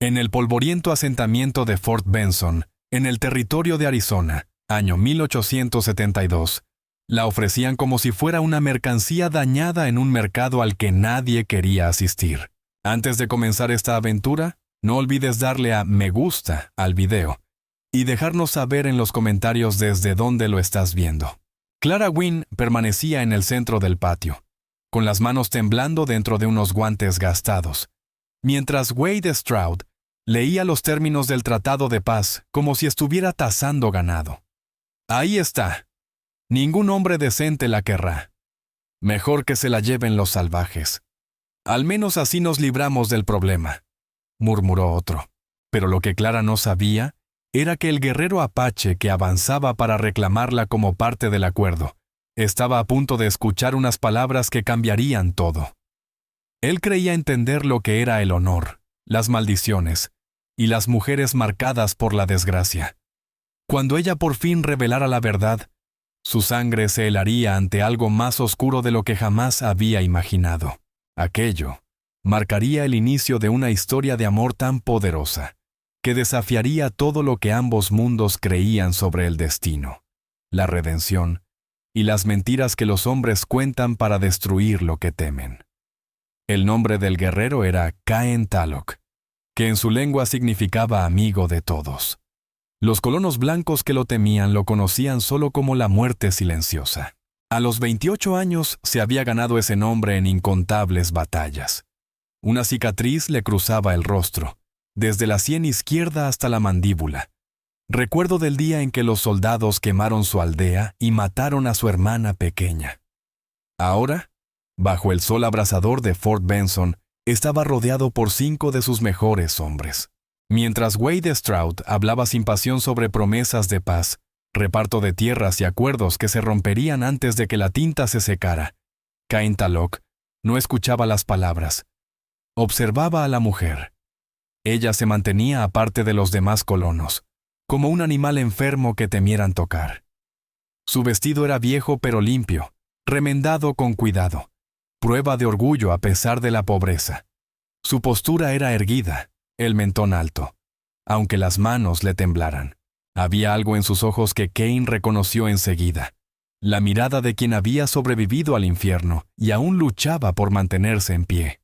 En el polvoriento asentamiento de Fort Benson, en el territorio de Arizona, año 1872, la ofrecían como si fuera una mercancía dañada en un mercado al que nadie quería asistir. Antes de comenzar esta aventura, no olvides darle a me gusta al video y dejarnos saber en los comentarios desde dónde lo estás viendo. Clara Wynne permanecía en el centro del patio, con las manos temblando dentro de unos guantes gastados, mientras Wade Stroud leía los términos del tratado de paz como si estuviera tasando ganado. Ahí está. Ningún hombre decente la querrá. Mejor que se la lleven los salvajes. Al menos así nos libramos del problema, murmuró otro. Pero lo que Clara no sabía era que el guerrero apache que avanzaba para reclamarla como parte del acuerdo estaba a punto de escuchar unas palabras que cambiarían todo. Él creía entender lo que era el honor, las maldiciones y las mujeres marcadas por la desgracia. Cuando ella por fin revelara la verdad, su sangre se helaría ante algo más oscuro de lo que jamás había imaginado. Aquello marcaría el inicio de una historia de amor tan poderosa que desafiaría todo lo que ambos mundos creían sobre el destino, la redención y las mentiras que los hombres cuentan para destruir lo que temen. El nombre del guerrero era Cain Tallock, que en su lengua significaba amigo de todos. Los colonos blancos que lo temían lo conocían solo como la muerte silenciosa. A los 28 años se había ganado ese nombre en incontables batallas. Una cicatriz le cruzaba el rostro, desde la sien izquierda hasta la mandíbula. Recuerdo del día en que los soldados quemaron su aldea y mataron a su hermana pequeña. Ahora, bajo el sol abrasador de Fort Benson, estaba rodeado por 5 de sus mejores hombres. Mientras Wade Stroud hablaba sin pasión sobre promesas de paz, reparto de tierras y acuerdos que se romperían antes de que la tinta se secara, Cain Tallock no escuchaba las palabras. Observaba a la mujer. Ella se mantenía aparte de los demás colonos, como un animal enfermo que temieran tocar. Su vestido era viejo pero limpio, remendado con cuidado, prueba de orgullo a pesar de la pobreza. Su postura era erguida, el mentón alto, aunque las manos le temblaran. Había algo en sus ojos que Cain reconoció enseguida, la mirada de quien había sobrevivido al infierno y aún luchaba por mantenerse en pie.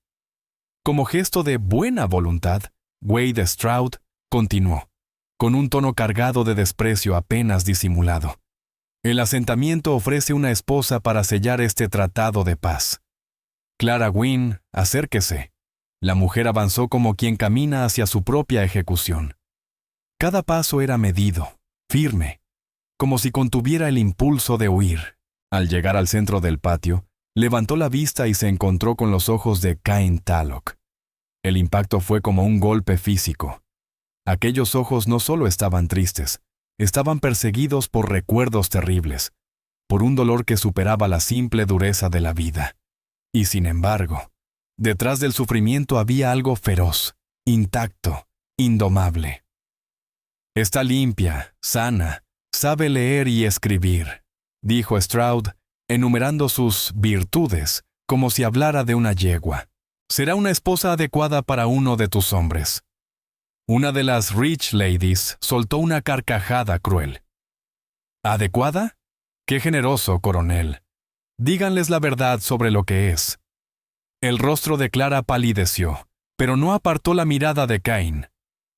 Como gesto de buena voluntad, Wade Stroud continuó, con un tono cargado de desprecio apenas disimulado. El asentamiento ofrece una esposa para sellar este tratado de paz. Clara Wynne, acérquese. La mujer avanzó como quien camina hacia su propia ejecución. Cada paso era medido, firme, como si contuviera el impulso de huir. Al llegar al centro del patio, levantó la vista y se encontró con los ojos de Cain Tallock. El impacto fue como un golpe físico. Aquellos ojos no solo estaban tristes, estaban perseguidos por recuerdos terribles, por un dolor que superaba la simple dureza de la vida. Y sin embargo, detrás del sufrimiento había algo feroz, intacto, indomable. Está limpia, sana, sabe leer y escribir, dijo Stroud, enumerando sus virtudes, como si hablara de una yegua. Será una esposa adecuada para uno de tus hombres. Una de las Rich Ladies soltó una carcajada cruel. ¿Adecuada? ¡Qué generoso, coronel! Díganles la verdad sobre lo que es. El rostro de Clara palideció, pero no apartó la mirada de Cain.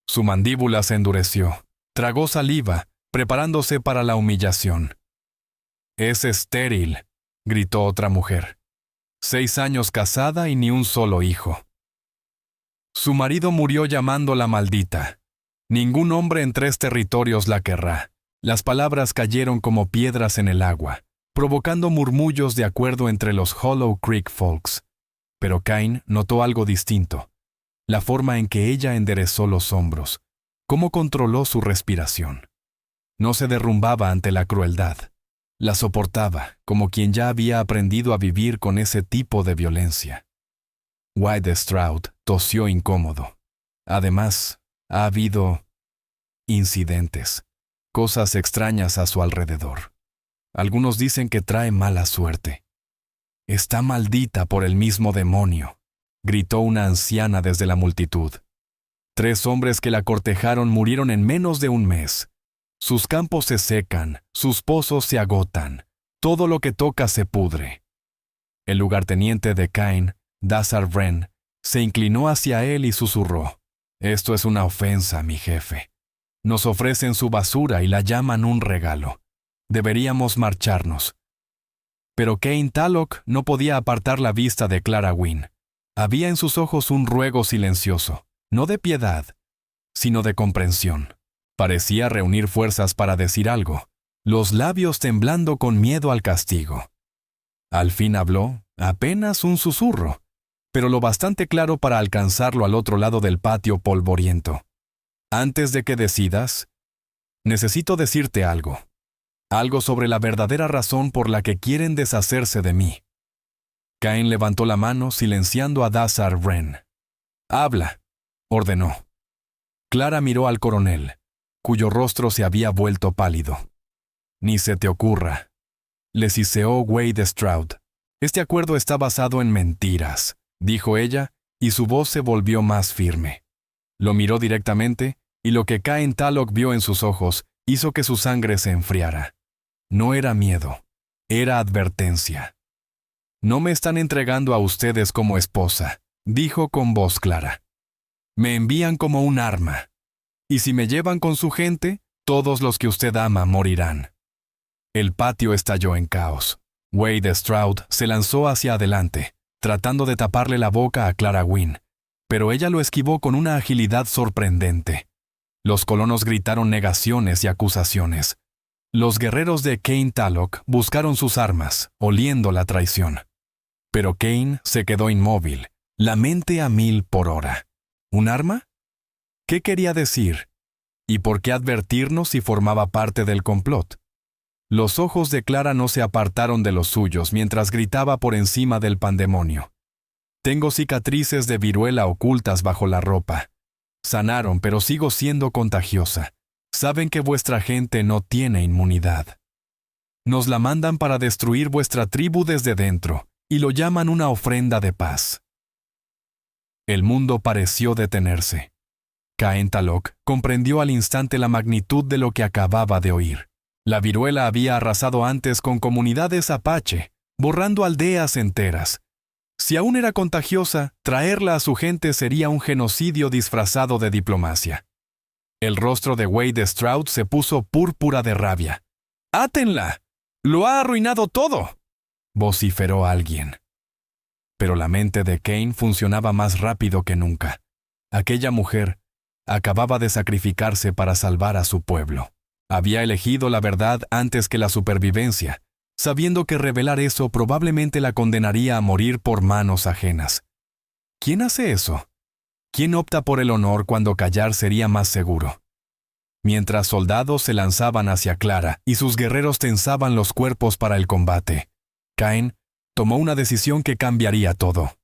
Su mandíbula se endureció, tragó saliva, preparándose para la humillación. «Es estéril», gritó otra mujer. 6 años casada y ni un solo hijo. Su marido murió llamándola maldita. Ningún hombre en 3 territorios la querrá. Las palabras cayeron como piedras en el agua, provocando murmullos de acuerdo entre los Hollow Creek Folks. Pero Cain notó algo distinto, la forma en que ella enderezó los hombros, cómo controló su respiración. No se derrumbaba ante la crueldad, la soportaba como quien ya había aprendido a vivir con ese tipo de violencia. Wade Stroud tosió incómodo. Además, ha habido incidentes, cosas extrañas a su alrededor. Algunos dicen que trae mala suerte. «Está maldita por el mismo demonio», gritó una anciana desde la multitud. 3 hombres que la cortejaron murieron en menos de un mes. Sus campos se secan, sus pozos se agotan, todo lo que toca se pudre. El lugarteniente de Cain, Dazar Wren, se inclinó hacia él y susurró: «Esto es una ofensa, mi jefe. Nos ofrecen su basura y la llaman un regalo. Deberíamos marcharnos». Pero Cain Talloch no podía apartar la vista de Clara Wynne. Había en sus ojos un ruego silencioso, no de piedad, sino de comprensión. Parecía reunir fuerzas para decir algo, los labios temblando con miedo al castigo. Al fin habló, apenas un susurro, pero lo bastante claro para alcanzarlo al otro lado del patio polvoriento. «Antes de que decidas, necesito decirte algo. Algo sobre la verdadera razón por la que quieren deshacerse de mí». Cain levantó la mano, silenciando a Dazar Wren. «Habla», ordenó. Clara miró al coronel, cuyo rostro se había vuelto pálido. «Ni se te ocurra», le siseó Wade Stroud. «Este acuerdo está basado en mentiras», dijo ella, y su voz se volvió más firme. Lo miró directamente, y lo que Cain Talloch vio en sus ojos hizo que su sangre se enfriara. No era miedo, era advertencia. «No me están entregando a ustedes como esposa», dijo con voz clara. «Me envían como un arma. Y si me llevan con su gente, todos los que usted ama morirán». El patio estalló en caos. Wade Stroud se lanzó hacia adelante, tratando de taparle la boca a Clara Wynne, pero ella lo esquivó con una agilidad sorprendente. Los colonos gritaron negaciones y acusaciones. Los guerreros de Cain Talloch buscaron sus armas, oliendo la traición. Pero Cain se quedó inmóvil, la mente a 1000 por hora. ¿Un arma? ¿Qué quería decir? ¿Y por qué advertirnos si formaba parte del complot? Los ojos de Clara no se apartaron de los suyos mientras gritaba por encima del pandemonio. «Tengo cicatrices de viruela ocultas bajo la ropa. Sanaron, pero sigo siendo contagiosa. Saben que vuestra gente no tiene inmunidad. Nos la mandan para destruir vuestra tribu desde dentro, y lo llaman una ofrenda de paz». El mundo pareció detenerse. Cain Talloch comprendió al instante la magnitud de lo que acababa de oír. La viruela había arrasado antes con comunidades apache, borrando aldeas enteras. Si aún era contagiosa, traerla a su gente sería un genocidio disfrazado de diplomacia. El rostro de Wade Stroud se puso púrpura de rabia. «¡Átenla! ¡Lo ha arruinado todo!», vociferó alguien. Pero la mente de Cain funcionaba más rápido que nunca. Aquella mujer acababa de sacrificarse para salvar a su pueblo. Había elegido la verdad antes que la supervivencia, sabiendo que revelar eso probablemente la condenaría a morir por manos ajenas. ¿Quién hace eso? ¿Quién opta por el honor cuando callar sería más seguro? Mientras soldados se lanzaban hacia Clara y sus guerreros tensaban los cuerpos para el combate, Cain tomó una decisión que cambiaría todo.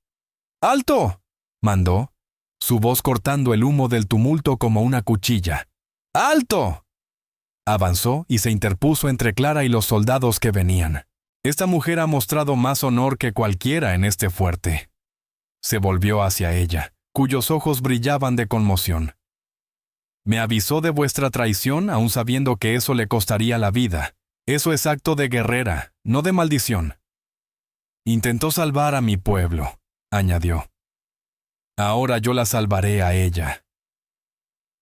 «¡Alto!», mandó, su voz cortando el humo del tumulto como una cuchilla. «¡Alto!». Avanzó y se interpuso entre Clara y los soldados que venían. «Esta mujer ha mostrado más honor que cualquiera en este fuerte». Se volvió hacia ella, cuyos ojos brillaban de conmoción. «Me avisó de vuestra traición aún sabiendo que eso le costaría la vida. Eso es acto de guerrera, no de maldición». «Intentó salvar a mi pueblo», añadió. «Ahora yo la salvaré a ella».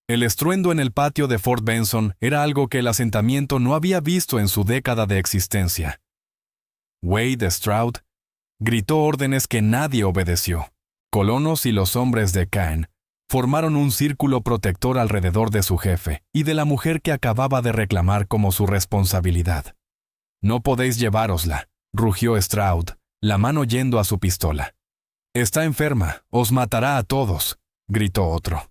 El estruendo en el patio de Fort Benson era algo que el asentamiento no había visto en su década de existencia. Wade Stroud gritó órdenes que nadie obedeció. Colonos y los hombres de Cain formaron un círculo protector alrededor de su jefe y de la mujer que acababa de reclamar como su responsabilidad. «No podéis llevárosla», rugió Stroud, la mano yendo a su pistola. «Está enferma, os matará a todos», gritó otro.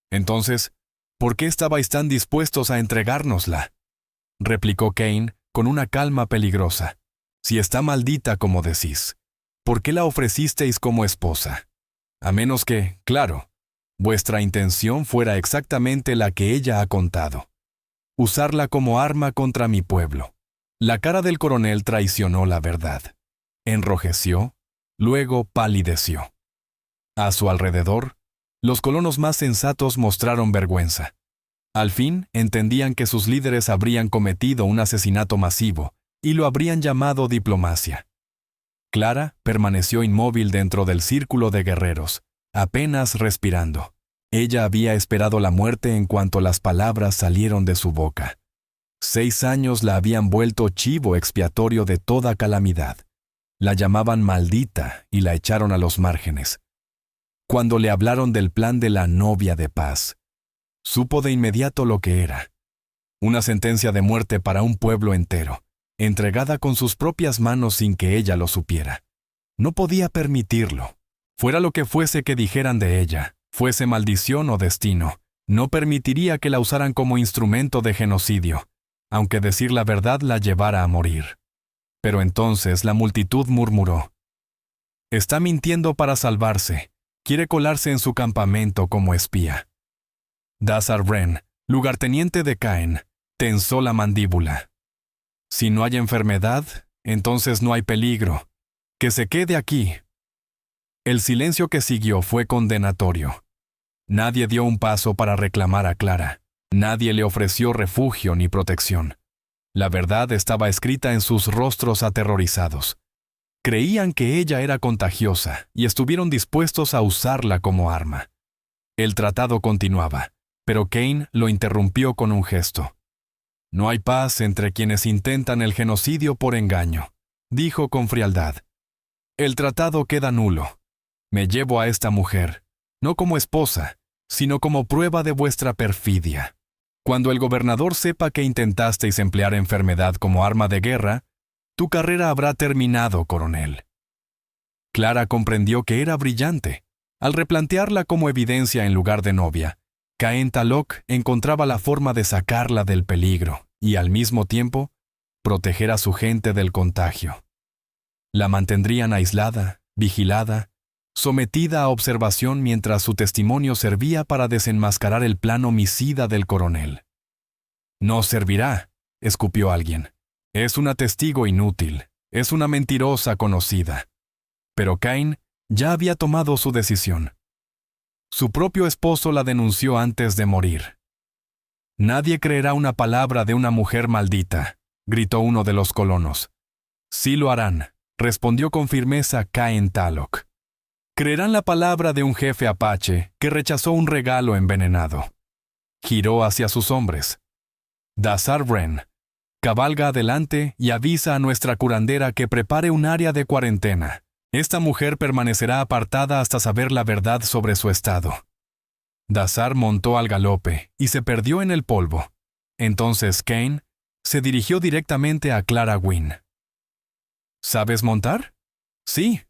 «Entonces, ¿por qué estabais tan dispuestos a entregárnosla?», replicó Cain con una calma peligrosa. «Si está maldita como decís, ¿por qué la ofrecisteis como esposa? A menos que, claro, vuestra intención fuera exactamente la que ella ha contado. Usarla como arma contra mi pueblo». La cara del coronel traicionó la verdad. Enrojeció, luego palideció. A su alrededor, Los colonos más sensatos mostraron vergüenza. Al fin, entendían que sus líderes habrían cometido un asesinato masivo y lo habrían llamado diplomacia. Clara permaneció inmóvil dentro del círculo de guerreros, apenas respirando. Ella había esperado la muerte en cuanto las palabras salieron de su boca. 6 años la habían vuelto chivo expiatorio de toda calamidad. La llamaban maldita y la echaron a los márgenes. Cuando le hablaron del plan de la novia de paz, supo de inmediato lo que era. Una sentencia de muerte para un pueblo entero, entregada con sus propias manos sin que ella lo supiera. No podía permitirlo. Fuera lo que fuese que dijeran de ella, fuese maldición o destino, no permitiría que la usaran como instrumento de genocidio, aunque decir la verdad la llevara a morir. Pero entonces la multitud murmuró: «Está mintiendo para salvarse. Quiere colarse en su campamento como espía». Dazar Wren, lugarteniente de Caen, tensó la mandíbula. «Si no hay enfermedad, entonces no hay peligro. Que se quede aquí». El silencio que siguió fue condenatorio. Nadie dio un paso para reclamar a Clara. Nadie le ofreció refugio ni protección. La verdad estaba escrita en sus rostros aterrorizados. Creían que ella era contagiosa y estuvieron dispuestos a usarla como arma. El tratado continuaba, pero Cain lo interrumpió con un gesto. «No hay paz entre quienes intentan el genocidio por engaño», dijo con frialdad. «El tratado queda nulo. Me llevo a esta mujer, no como esposa, sino como prueba de vuestra perfidia. Cuando el gobernador sepa que intentasteis emplear enfermedad como arma de guerra, tu carrera habrá terminado, coronel». Clara comprendió que era brillante. Al replantearla como evidencia en lugar de novia, Caen Talok encontraba la forma de sacarla del peligro y, al mismo tiempo, proteger a su gente del contagio. La mantendrían aislada, vigilada, sometida a observación mientras su testimonio servía para desenmascarar el plan homicida del coronel. «No servirá», escupió alguien. «Es una testigo inútil, es una mentirosa conocida». Pero Cain ya había tomado su decisión. Su propio esposo la denunció antes de morir. «Nadie creerá una palabra de una mujer maldita», gritó uno de los colonos. «Sí lo harán», respondió con firmeza Caen Talok. «Creerán la palabra de un jefe apache que rechazó un regalo envenenado». Giró hacia sus hombres. «Dazar Wren, cabalga adelante y avisa a nuestra curandera que prepare un área de cuarentena. Esta mujer permanecerá apartada hasta saber la verdad sobre su estado». Dazar montó al galope y se perdió en el polvo. Entonces Cain se dirigió directamente a Clara Wynn. «¿Sabes montar?» «Sí»,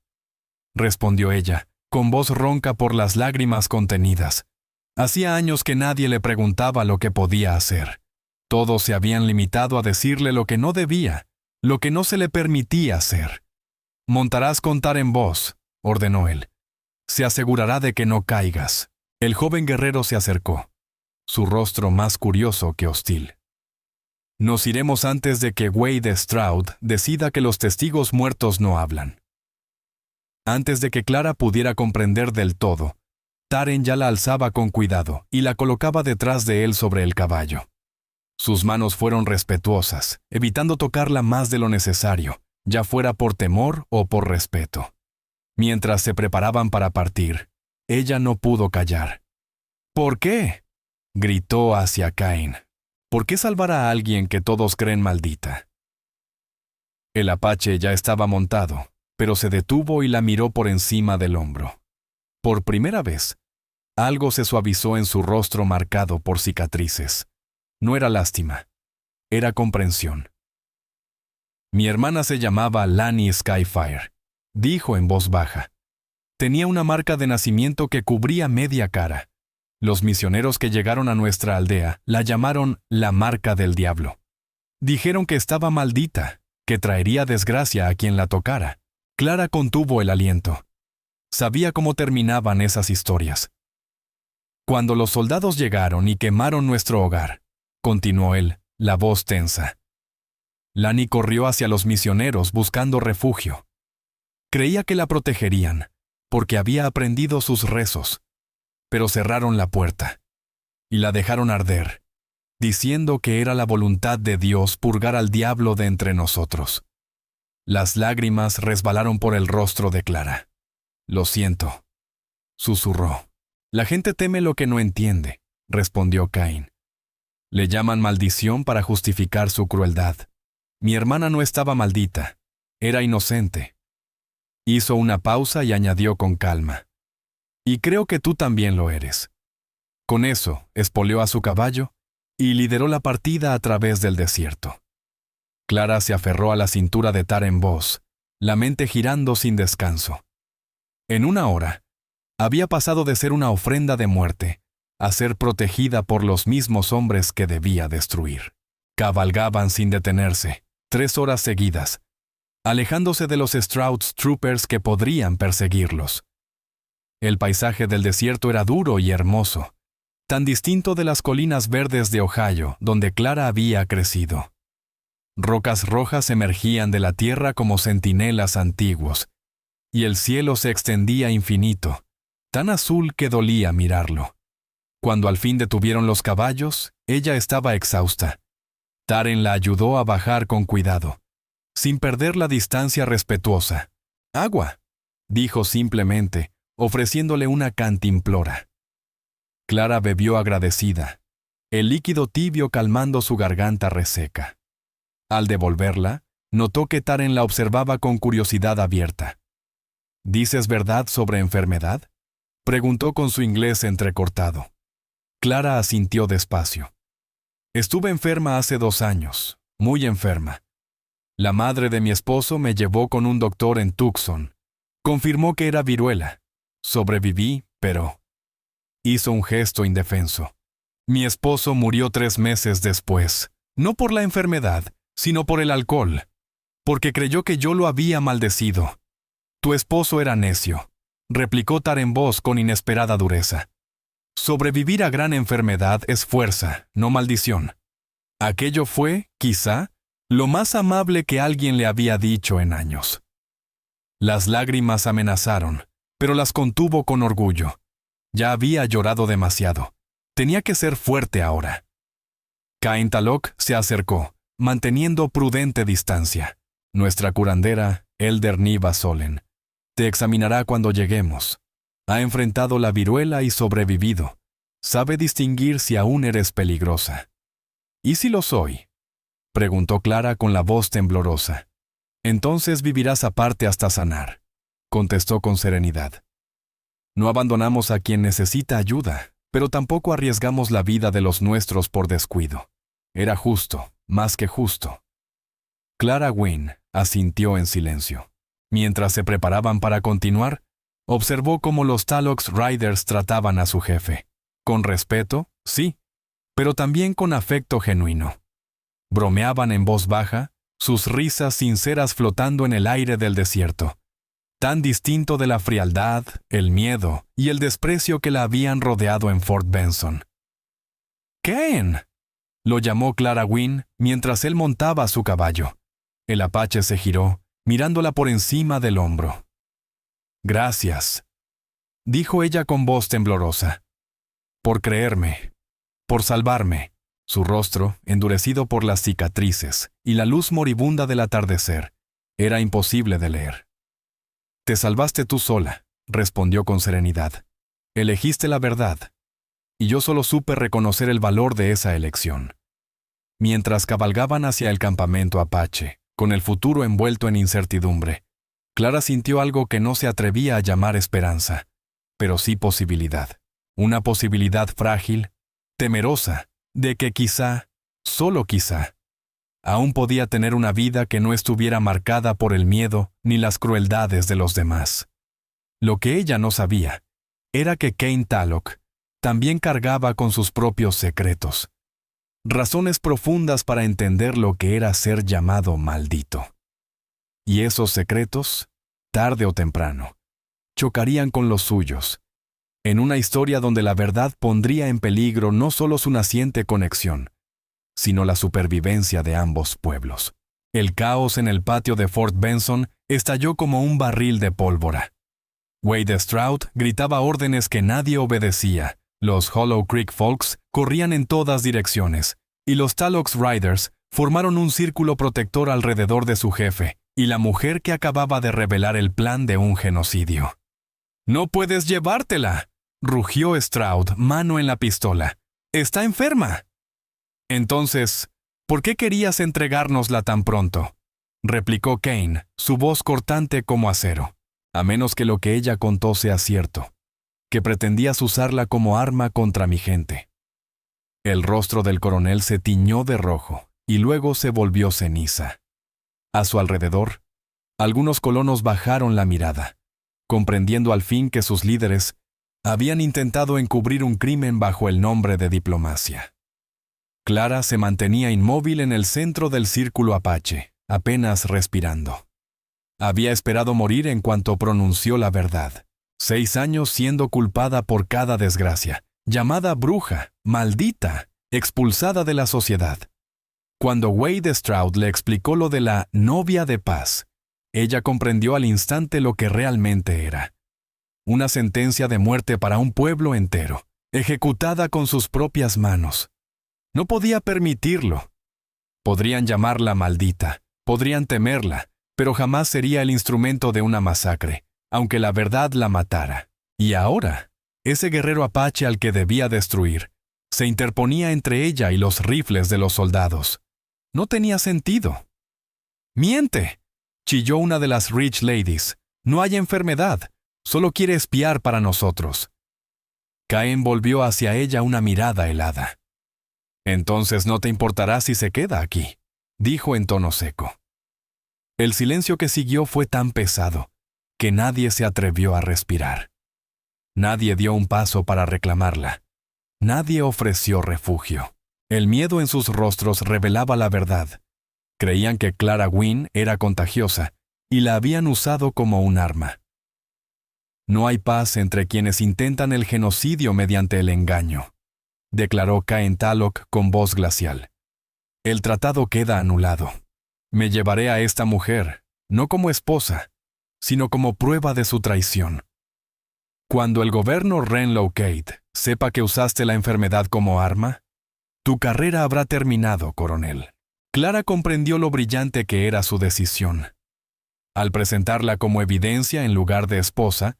respondió ella, con voz ronca por las lágrimas contenidas. Hacía años que nadie le preguntaba lo que podía hacer. Todos se habían limitado a decirle lo que no debía, lo que no se le permitía hacer. «Montarás contar en voz», ordenó él. «Se asegurará de que no caigas». El joven guerrero se acercó, su rostro más curioso que hostil. «Nos iremos antes de que Wade Stroud decida que los testigos muertos no hablan». Antes de que Clara pudiera comprender del todo, Taren ya la alzaba con cuidado y la colocaba detrás de él sobre el caballo. Sus manos fueron respetuosas, evitando tocarla más de lo necesario, ya fuera por temor o por respeto. Mientras se preparaban para partir, ella no pudo callar. «¿Por qué?», gritó hacia Cain. «¿Por qué salvar a alguien que todos creen maldita?». El apache ya estaba montado, pero se detuvo y la miró por encima del hombro. Por primera vez, algo se suavizó en su rostro marcado por cicatrices. No era lástima, era comprensión. «Mi hermana se llamaba Lani Skyfire», dijo en voz baja. Tenía una marca de nacimiento que cubría media cara. Los misioneros que llegaron a nuestra aldea la llamaron la marca del diablo. Dijeron que estaba maldita, que traería desgracia a quien la tocara. Clara contuvo el aliento. Sabía cómo terminaban esas historias. «Cuando los soldados llegaron y quemaron nuestro hogar», continuó él, la voz tensa. Lani corrió hacia los misioneros buscando refugio. Creía que la protegerían, porque había aprendido sus rezos. pero cerraron la puerta y la dejaron arder, diciendo que era la voluntad de Dios purgar al diablo de entre nosotros. Las lágrimas resbalaron por el rostro de Clara. «Lo siento», susurró. «La gente teme lo que no entiende», respondió Cain. «Le llaman maldición para justificar su crueldad. Mi hermana no estaba maldita, era inocente». Hizo una pausa y añadió con calma: «Y creo que tú también lo eres». Con eso, espoleó a su caballo y lideró la partida a través del desierto. Clara se aferró a la cintura de Taren Bos, la mente girando sin descanso. En una hora, había pasado de ser una ofrenda de muerte a ser protegida por los mismos hombres que debía destruir. Cabalgaban sin detenerse, 3 horas seguidas, alejándose de los Stroud Troopers que podrían perseguirlos. El paisaje del desierto era duro y hermoso, tan distinto de las colinas verdes de Ohio, donde Clara había crecido. Rocas rojas emergían de la tierra como centinelas antiguos, y el cielo se extendía infinito, tan azul que dolía mirarlo. Cuando al fin detuvieron los caballos, ella estaba exhausta. Taren la ayudó a bajar con cuidado, sin perder la distancia respetuosa. «Agua», dijo simplemente, ofreciéndole una cantimplora. Clara bebió agradecida, el líquido tibio calmando su garganta reseca. Al devolverla, notó que Taren la observaba con curiosidad abierta. «¿Dices verdad sobre enfermedad?», preguntó con su inglés entrecortado. Clara asintió despacio. «Estuve enferma hace 2 años, muy enferma. La madre de mi esposo me llevó con un doctor en Tucson. Confirmó que era viruela. Sobreviví, pero...» Hizo un gesto indefenso. «Mi esposo murió 3 meses después, no por la enfermedad, sino por el alcohol, porque creyó que yo lo había maldecido». «Tu esposo era necio», replicó Taren Bos con inesperada dureza. «Sobrevivir a gran enfermedad es fuerza, no maldición». Aquello fue, quizá, lo más amable que alguien le había dicho en años. Las lágrimas amenazaron, pero las contuvo con orgullo. Ya había llorado demasiado. Tenía que ser fuerte ahora. Cain Talok se acercó, manteniendo prudente distancia. «Nuestra curandera, Elder Niva Solen, te examinará cuando lleguemos. Ha enfrentado la viruela y sobrevivido. Sabe distinguir si aún eres peligrosa». «¿Y si lo soy?», preguntó Clara con la voz temblorosa. «Entonces vivirás aparte hasta sanar», contestó con serenidad. «No abandonamos a quien necesita ayuda, pero tampoco arriesgamos la vida de los nuestros por descuido. Era justo, más que justo». Clara Wynne asintió en silencio. Mientras se preparaban para continuar, observó cómo los Talox Riders trataban a su jefe. Con respeto, sí, pero también con afecto genuino. Bromeaban en voz baja, sus risas sinceras flotando en el aire del desierto, tan distinto de la frialdad, el miedo y el desprecio que la habían rodeado en Fort Benson. «¡Cain!», lo llamó Clara Wynne mientras él montaba a su caballo. El apache se giró, mirándola por encima del hombro. «Gracias», dijo ella con voz temblorosa. «Por creerme, por salvarme». Su rostro, endurecido por las cicatrices y la luz moribunda del atardecer, era imposible de leer. «Te salvaste tú sola», respondió con serenidad. «Elegiste la verdad, y yo solo supe reconocer el valor de esa elección». Mientras cabalgaban hacia el campamento apache, con el futuro envuelto en incertidumbre, Clara sintió algo que no se atrevía a llamar esperanza, pero sí posibilidad. Una posibilidad frágil, temerosa, de que quizá, solo quizá, aún podía tener una vida que no estuviera marcada por el miedo ni las crueldades de los demás. Lo que ella no sabía era que Cain Talok también cargaba con sus propios secretos, razones profundas para entender lo que era ser llamado maldito. Y esos secretos, tarde o temprano, chocarían con los suyos, en una historia donde la verdad pondría en peligro no solo su naciente conexión, sino la supervivencia de ambos pueblos. El caos en el patio de Fort Benson estalló como un barril de pólvora. Wade Stroud gritaba órdenes que nadie obedecía. Los Hollow Creek Folks corrían en todas direcciones, y los Talox Riders formaron un círculo protector alrededor de su jefe y la mujer que acababa de revelar el plan de un genocidio. «¡No puedes llevártela!», rugió Stroud, mano en la pistola. «¡Está enferma!». «Entonces, ¿por qué querías entregárnosla tan pronto?», replicó Kane, su voz cortante como acero. «A menos que lo que ella contó sea cierto, que pretendías usarla como arma contra mi gente». El rostro del coronel se tiñó de rojo y luego se volvió ceniza. A su alrededor, algunos colonos bajaron la mirada, comprendiendo al fin que sus líderes habían intentado encubrir un crimen bajo el nombre de diplomacia. Clara se mantenía inmóvil en el centro del círculo apache, apenas respirando. Había esperado morir en cuanto pronunció la verdad. 6 años siendo culpada por cada desgracia, llamada bruja, maldita, expulsada de la sociedad. Cuando Wade Stroud le explicó lo de la novia de paz, ella comprendió al instante lo que realmente era. Una sentencia de muerte para un pueblo entero, ejecutada con sus propias manos. No podía permitirlo. Podrían llamarla maldita, podrían temerla, pero jamás sería el instrumento de una masacre, aunque la verdad la matara. Y ahora, ese guerrero apache al que debía destruir, se interponía entre ella y los rifles de los soldados. No tenía sentido. «¡Miente!», chilló una de las Rich Ladies. «No hay enfermedad, solo quiere espiar para nosotros». Cain volvió hacia ella una mirada helada. «Entonces no te importará si se queda aquí», dijo en tono seco. El silencio que siguió fue tan pesado que nadie se atrevió a respirar. Nadie dio un paso para reclamarla. Nadie ofreció refugio. El miedo en sus rostros revelaba la verdad. Creían que Clara Wynne era contagiosa y la habían usado como un arma. «No hay paz entre quienes intentan el genocidio mediante el engaño», declaró Cain Tallock con voz glacial. «El tratado queda anulado. Me llevaré a esta mujer, no como esposa, sino como prueba de su traición. Cuando el gobierno Renlow Kate sepa que usaste la enfermedad como arma, tu carrera habrá terminado, coronel». Clara comprendió lo brillante que era su decisión. Al presentarla como evidencia en lugar de esposa,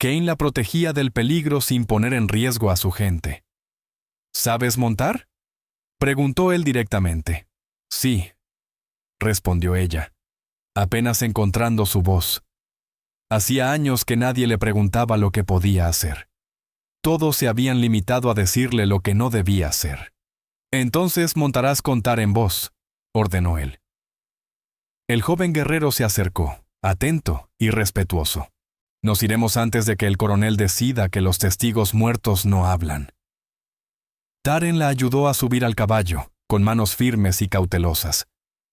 Kane la protegía del peligro sin poner en riesgo a su gente. «¿Sabes montar?», preguntó él directamente. «Sí», respondió ella, apenas encontrando su voz. Hacía años que nadie le preguntaba lo que podía hacer. Todos se habían limitado a decirle lo que no debía hacer. «Entonces montarás contar en voz», ordenó él. El joven guerrero se acercó, atento y respetuoso. «Nos iremos antes de que el coronel decida que los testigos muertos no hablan». Taren la ayudó a subir al caballo, con manos firmes y cautelosas.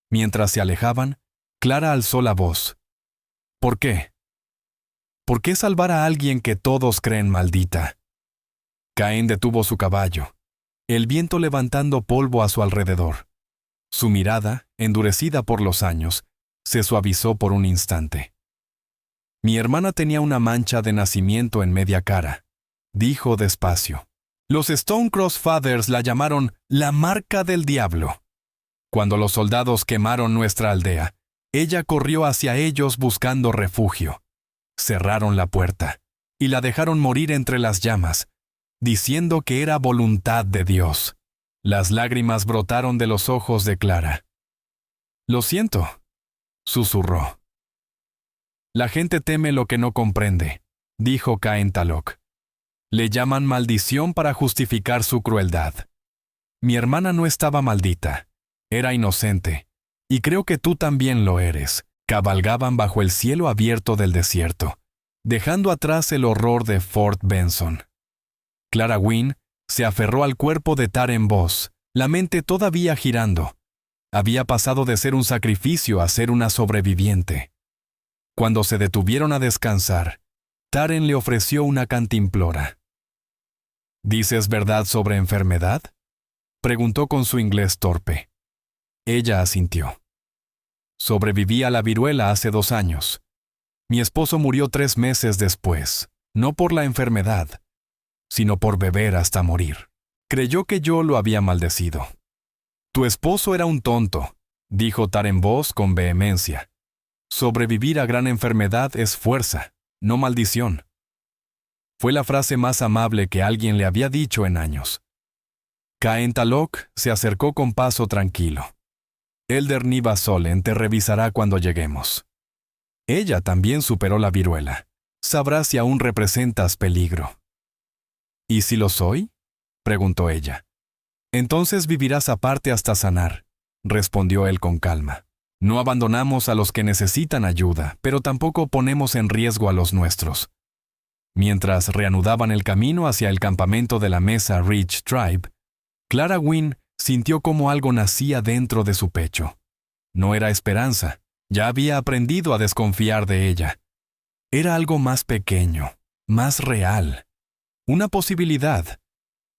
Mientras se alejaban, Clara alzó la voz. «¿Por qué? ¿Por qué salvar a alguien que todos creen maldita?». Cain detuvo su caballo, el viento levantando polvo a su alrededor. Su mirada, endurecida por los años, se suavizó por un instante. «Mi hermana tenía una mancha de nacimiento en media cara», dijo despacio. «Los Stonecross Fathers la llamaron la marca del diablo. Cuando los soldados quemaron nuestra aldea, ella corrió hacia ellos buscando refugio. Cerraron la puerta y la dejaron morir entre las llamas, diciendo que era voluntad de Dios». Las lágrimas brotaron de los ojos de Clara. «Lo siento», susurró. «La gente teme lo que no comprende», dijo Cain Tallock. «Le llaman maldición para justificar su crueldad. Mi hermana no estaba maldita, era inocente, y creo que tú también lo eres». Cabalgaban bajo el cielo abierto del desierto, dejando atrás el horror de Fort Benson. Clara Wynne se aferró al cuerpo de Taren Boss, la mente todavía girando. Había pasado de ser un sacrificio a ser una sobreviviente. Cuando se detuvieron a descansar, Taren le ofreció una cantimplora. «¿Dices verdad sobre enfermedad?», preguntó con su inglés torpe. Ella asintió. «Sobreviví a la viruela hace 2 años. Mi esposo murió 3 meses después, no por la enfermedad, sino por beber hasta morir. Creyó que yo lo había maldecido. Tu esposo era un tonto, dijo Taremboz con vehemencia. Sobrevivir a gran enfermedad es fuerza, no maldición. Fue la frase más amable que alguien le había dicho en años. Caen Talok se acercó con paso tranquilo. Elder Niva Solen te revisará cuando lleguemos. Ella también superó la viruela. Sabrás si aún representas peligro. ¿Y si lo soy?, preguntó ella. Entonces vivirás aparte hasta sanar, respondió él con calma. No abandonamos a los que necesitan ayuda, pero tampoco ponemos en riesgo a los nuestros. Mientras reanudaban el camino hacia el campamento de la Mesa Ridge Tribe, Clara Wynne sintió como algo nacía dentro de su pecho. No era esperanza, ya había aprendido a desconfiar de ella. Era algo más pequeño, más real. Una posibilidad.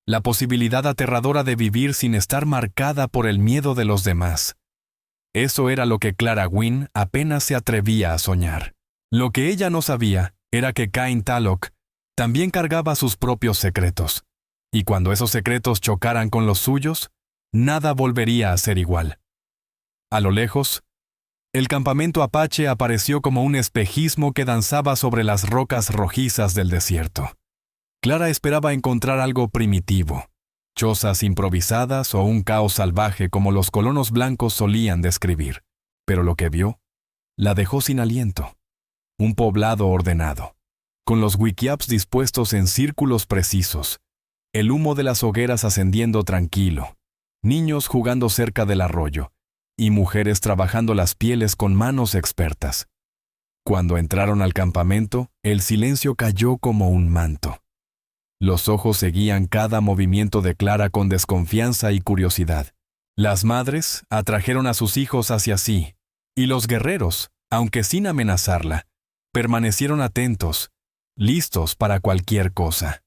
La posibilidad aterradora de vivir sin estar marcada por el miedo de los demás. Eso era lo que Clara Wynne apenas se atrevía a soñar. Lo que ella no sabía era que Cain Talok también cargaba sus propios secretos. Y cuando esos secretos chocaran con los suyos, nada volvería a ser igual. A lo lejos, el campamento apache apareció como un espejismo que danzaba sobre las rocas rojizas del desierto. Clara esperaba encontrar algo primitivo, chozas improvisadas o un caos salvaje como los colonos blancos solían describir, pero lo que vio la dejó sin aliento. Un poblado ordenado, con los wikiaps dispuestos en círculos precisos, el humo de las hogueras ascendiendo tranquilo, niños jugando cerca del arroyo, y mujeres trabajando las pieles con manos expertas. Cuando entraron al campamento, el silencio cayó como un manto. Los ojos seguían cada movimiento de Clara con desconfianza y curiosidad. Las madres atrajeron a sus hijos hacia sí, y los guerreros, aunque sin amenazarla, permanecieron atentos, listos para cualquier cosa.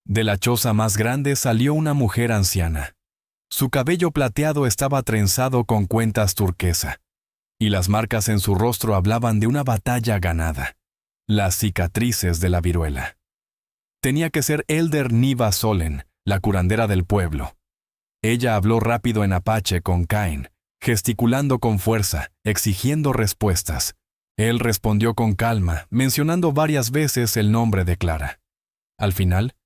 De la choza más grande salió una mujer anciana. Su cabello plateado estaba trenzado con cuentas turquesa, y las marcas en su rostro hablaban de una batalla ganada, las cicatrices de la viruela. Tenía que ser Elder Niva Solen, la curandera del pueblo. Ella habló rápido en apache con Cain, gesticulando con fuerza, exigiendo respuestas. Él respondió con calma, mencionando varias veces el nombre de Clara. Al final,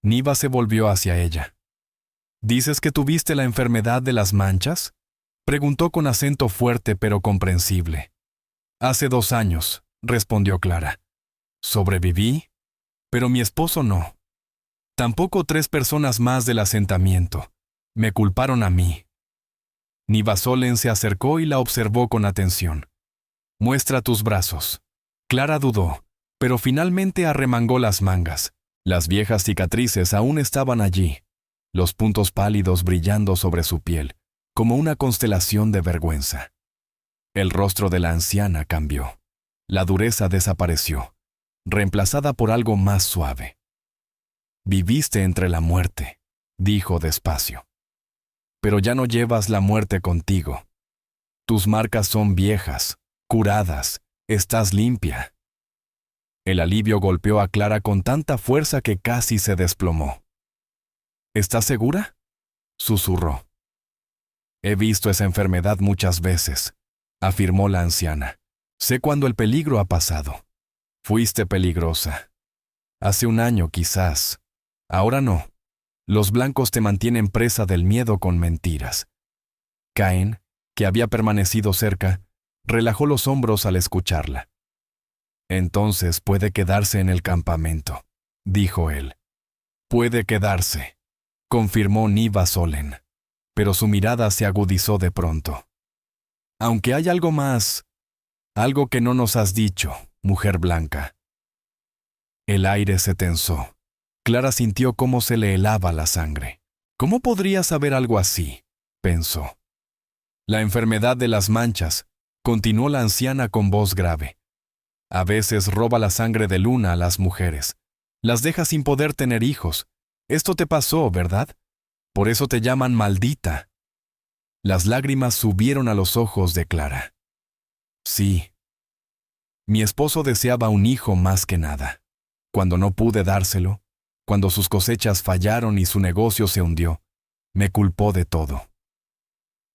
Niva se volvió hacia ella. ¿Dices que tuviste la enfermedad de las manchas?, preguntó con acento fuerte pero comprensible. Hace 2 años, respondió Clara. Sobreviví, pero mi esposo no. Tampoco 3 personas más del asentamiento. Me culparon a mí. Niva Solen se acercó y la observó con atención. Muestra tus brazos. Clara dudó, pero finalmente arremangó las mangas. Las viejas cicatrices aún estaban allí, los puntos pálidos brillando sobre su piel, como una constelación de vergüenza. El rostro de la anciana cambió. La dureza desapareció, reemplazada por algo más suave. Viviste entre la muerte, dijo despacio. Pero ya no llevas la muerte contigo. Tus marcas son viejas, curadas, estás limpia. El alivio golpeó a Clara con tanta fuerza que casi se desplomó. ¿Estás segura?, susurró. He visto esa enfermedad muchas veces, afirmó la anciana. Sé cuándo el peligro ha pasado. Fuiste peligrosa. Hace 1 año quizás. Ahora no. Los blancos te mantienen presa del miedo con mentiras. Cain, que había permanecido cerca, relajó los hombros al escucharla. Entonces puede quedarse en el campamento, dijo él. Puede quedarse, confirmó Niva Solen, pero su mirada se agudizó de pronto. Aunque hay algo más, algo que no nos has dicho, mujer blanca. El aire se tensó. Clara sintió cómo se le helaba la sangre. ¿Cómo podría saber algo así?, pensó. La enfermedad de las manchas, continuó la anciana con voz grave. A veces roba la sangre de luna a las mujeres. Las deja sin poder tener hijos. Esto te pasó, ¿verdad? Por eso te llaman maldita. Las lágrimas subieron a los ojos de Clara. Sí. Mi esposo deseaba un hijo más que nada. Cuando no pude dárselo, cuando sus cosechas fallaron y su negocio se hundió, me culpó de todo.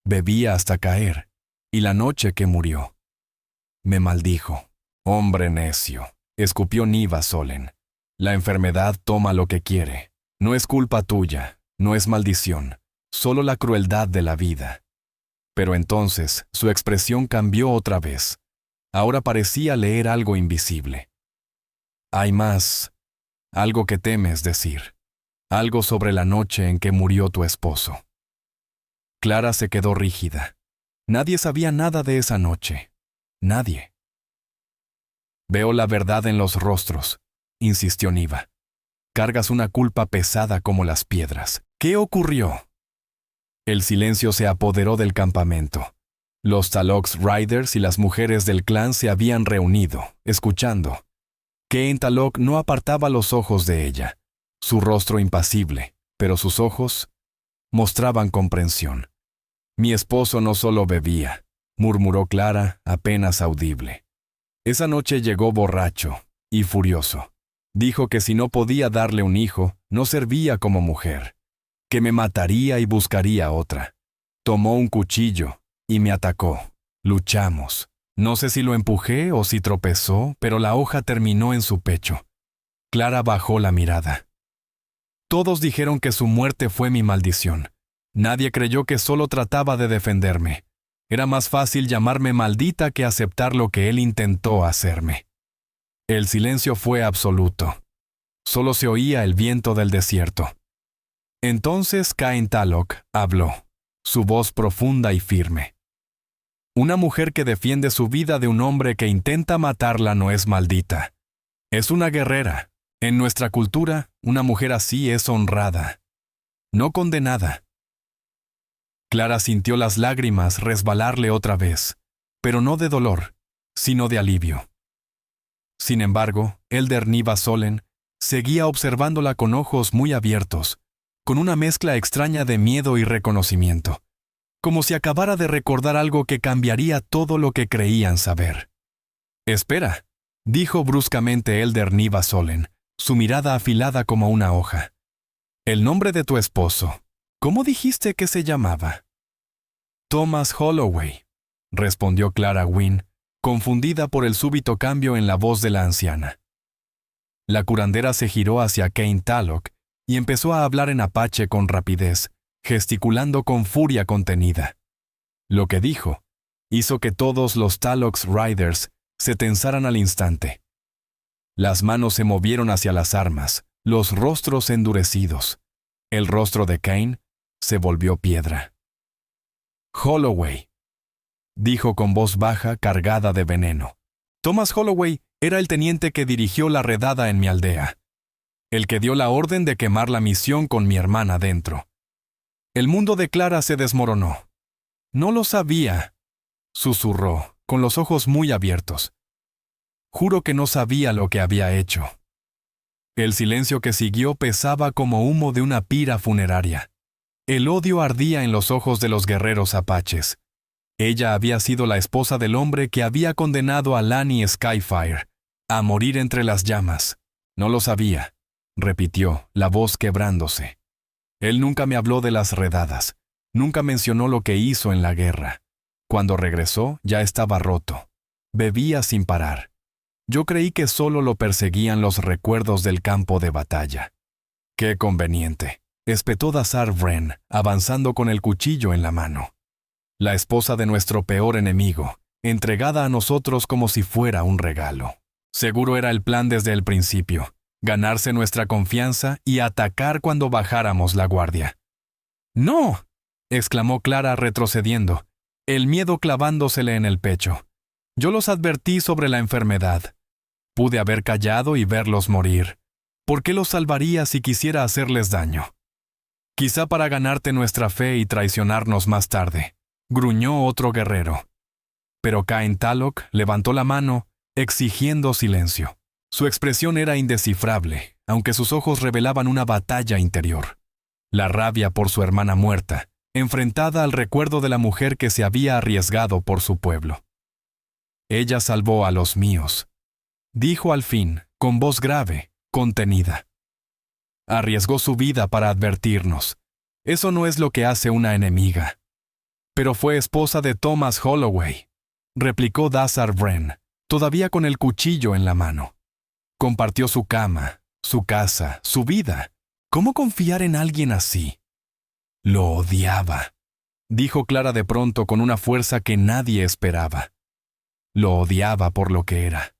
Bebía hasta caer, y la noche que murió, me maldijo. Hombre necio, escupió Niva Solen. La enfermedad toma lo que quiere. No es culpa tuya, no es maldición, solo la crueldad de la vida. Pero entonces su expresión cambió otra vez. Ahora parecía leer algo invisible. Hay más, algo que temes decir, algo sobre la noche en que murió tu esposo. Clara se quedó rígida. Nadie sabía nada de esa noche. Nadie. Veo la verdad en los rostros, insistió Niva. Cargas una culpa pesada como las piedras. ¿Qué ocurrió? El silencio se apoderó del campamento. Los Talox Riders y las mujeres del clan se habían reunido, escuchando. Cain Talok no apartaba los ojos de ella, su rostro impasible, pero sus ojos mostraban comprensión. Mi esposo no solo bebía, murmuró Clara, apenas audible. Esa noche llegó borracho y furioso. Dijo que si no podía darle un hijo, no servía como mujer, que me mataría y buscaría otra. Tomó un cuchillo y me atacó. Luchamos. No sé si lo empujé o si tropezó, pero la hoja terminó en su pecho. Clara bajó la mirada. Todos dijeron que su muerte fue mi maldición. Nadie creyó que solo trataba de defenderme. Era más fácil llamarme maldita que aceptar lo que él intentó hacerme. El silencio fue absoluto. Solo se oía el viento del desierto. Entonces Cain Talok habló, su voz profunda y firme. Una mujer que defiende su vida de un hombre que intenta matarla no es maldita. Es una guerrera. En nuestra cultura, una mujer así es honrada, no condenada. Clara sintió las lágrimas resbalarle otra vez, pero no de dolor, sino de alivio. Sin embargo, Elder Niva Solen seguía observándola con ojos muy abiertos, con una mezcla extraña de miedo y reconocimiento, como si acabara de recordar algo que cambiaría todo lo que creían saber. «Espera», dijo bruscamente Elder Niva Solen, su mirada afilada como una hoja. «El nombre de tu esposo, ¿cómo dijiste que se llamaba?» «Thomas Holloway», respondió Clara Wynne, confundida por el súbito cambio en la voz de la anciana. La curandera se giró hacia Cain Talok y empezó a hablar en apache con rapidez, gesticulando con furia contenida. Lo que dijo hizo que todos los Talox Riders se tensaran al instante. Las manos se movieron hacia las armas, los rostros endurecidos. El rostro de Cain se volvió piedra. «Holloway», dijo con voz baja cargada de veneno. «Thomas Holloway era el teniente que dirigió la redada en mi aldea, el que dio la orden de quemar la misión con mi hermana dentro. El mundo de Clara se desmoronó. No lo sabía», susurró, con los ojos muy abiertos. «Juro que no sabía lo que había hecho». El silencio que siguió pesaba como humo de una pira funeraria. El odio ardía en los ojos de los guerreros apaches. Ella había sido la esposa del hombre que había condenado a Lanny Skyfire a morir entre las llamas. «No lo sabía», repitió, la voz quebrándose. «Él nunca me habló de las redadas, nunca mencionó lo que hizo en la guerra. Cuando regresó, ya estaba roto. Bebía sin parar. Yo creí que solo lo perseguían los recuerdos del campo de batalla». «Qué conveniente», espetó Dazar Wren, avanzando con el cuchillo en la mano. «La esposa de nuestro peor enemigo, entregada a nosotros como si fuera un regalo. Seguro era el plan desde el principio, ganarse nuestra confianza y atacar cuando bajáramos la guardia». «¡No!», exclamó Clara retrocediendo, el miedo clavándosele en el pecho. «Yo los advertí sobre la enfermedad. Pude haber callado y verlos morir. ¿Por qué los salvaría si quisiera hacerles daño? Quizá para ganarte nuestra fe y traicionarnos más tarde», gruñó otro guerrero. Pero Cain Talok levantó la mano, exigiendo silencio. Su expresión era indescifrable, aunque sus ojos revelaban una batalla interior. La rabia por su hermana muerta, enfrentada al recuerdo de la mujer que se había arriesgado por su pueblo. Ella salvó a los míos. Dijo al fin, con voz grave, contenida. Arriesgó su vida para advertirnos. Eso no es lo que hace una enemiga. Pero fue esposa de Thomas Holloway, replicó Dazar Wren, todavía con el cuchillo en la mano. Compartió su cama, su casa, su vida. ¿Cómo confiar en alguien así? Lo odiaba, dijo Clara de pronto con una fuerza que nadie esperaba. Lo odiaba por lo que era,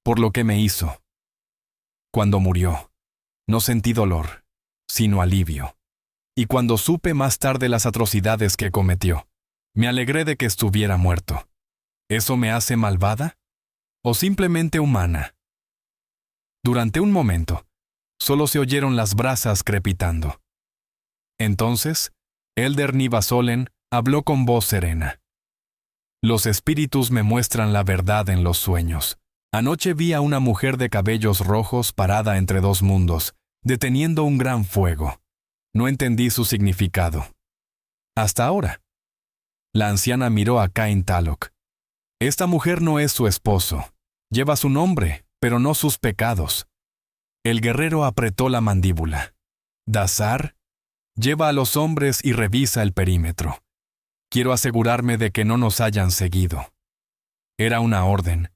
por lo que me hizo. Cuando murió, no sentí dolor, sino alivio. Y cuando supe más tarde las atrocidades que cometió, me alegré de que estuviera muerto. ¿Eso me hace malvada? ¿O simplemente humana? Durante un momento, solo se oyeron las brasas crepitando. Entonces, Elder Nivasolen habló con voz serena. Los espíritus me muestran la verdad en los sueños. Anoche vi a una mujer de cabellos rojos parada entre dos mundos, deteniendo un gran fuego. No entendí su significado. Hasta ahora. La anciana miró a Cain Talok. Esta mujer no es su esposo. Lleva su nombre, pero no sus pecados. El guerrero apretó la mandíbula. Dazar, lleva a los hombres y revisa el perímetro. Quiero asegurarme de que no nos hayan seguido. Era una orden,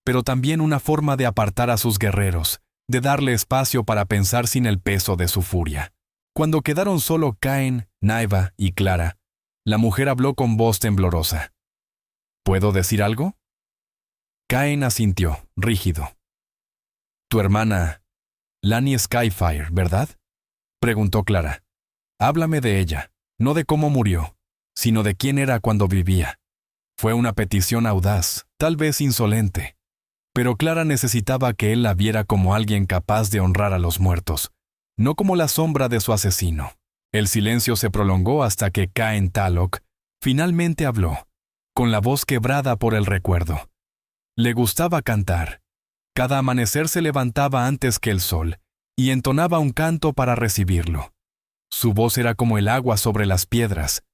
pero también una forma de apartar a sus guerreros, de darle espacio para pensar sin el peso de su furia. Cuando quedaron solo Cain, Naiva y Clara, la mujer habló con voz temblorosa. ¿Puedo decir algo? Cain asintió, rígido. Tu hermana, Lani Skyfire, ¿verdad? Preguntó Clara. Háblame de ella, no de cómo murió, sino de quién era cuando vivía. Fue una petición audaz, tal vez insolente. Pero Clara necesitaba que él la viera como alguien capaz de honrar a los muertos, no como la sombra de su asesino. El silencio se prolongó hasta que Cain Talok finalmente habló, con la voz quebrada por el recuerdo. Le gustaba cantar. Cada amanecer se levantaba antes que el sol y entonaba un canto para recibirlo. Su voz era como el agua sobre las piedras,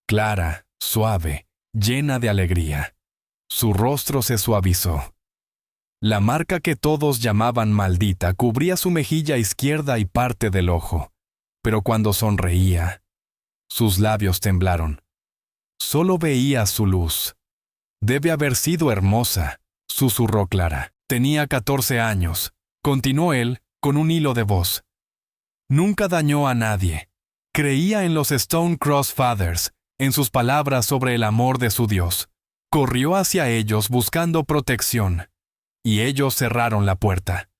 clara, suave, llena de alegría. Su rostro se suavizó. La marca que todos llamaban maldita cubría su mejilla izquierda y parte del ojo, pero cuando sonreía, sus labios temblaron. Solo veía su luz. Debe haber sido hermosa, susurró Clara. Tenía 14 años, continuó él, con un hilo de voz. Nunca dañó a nadie. Creía en los Stone Cross Fathers, en sus palabras sobre el amor de su Dios. Corrió hacia ellos buscando protección, y ellos cerraron la puerta.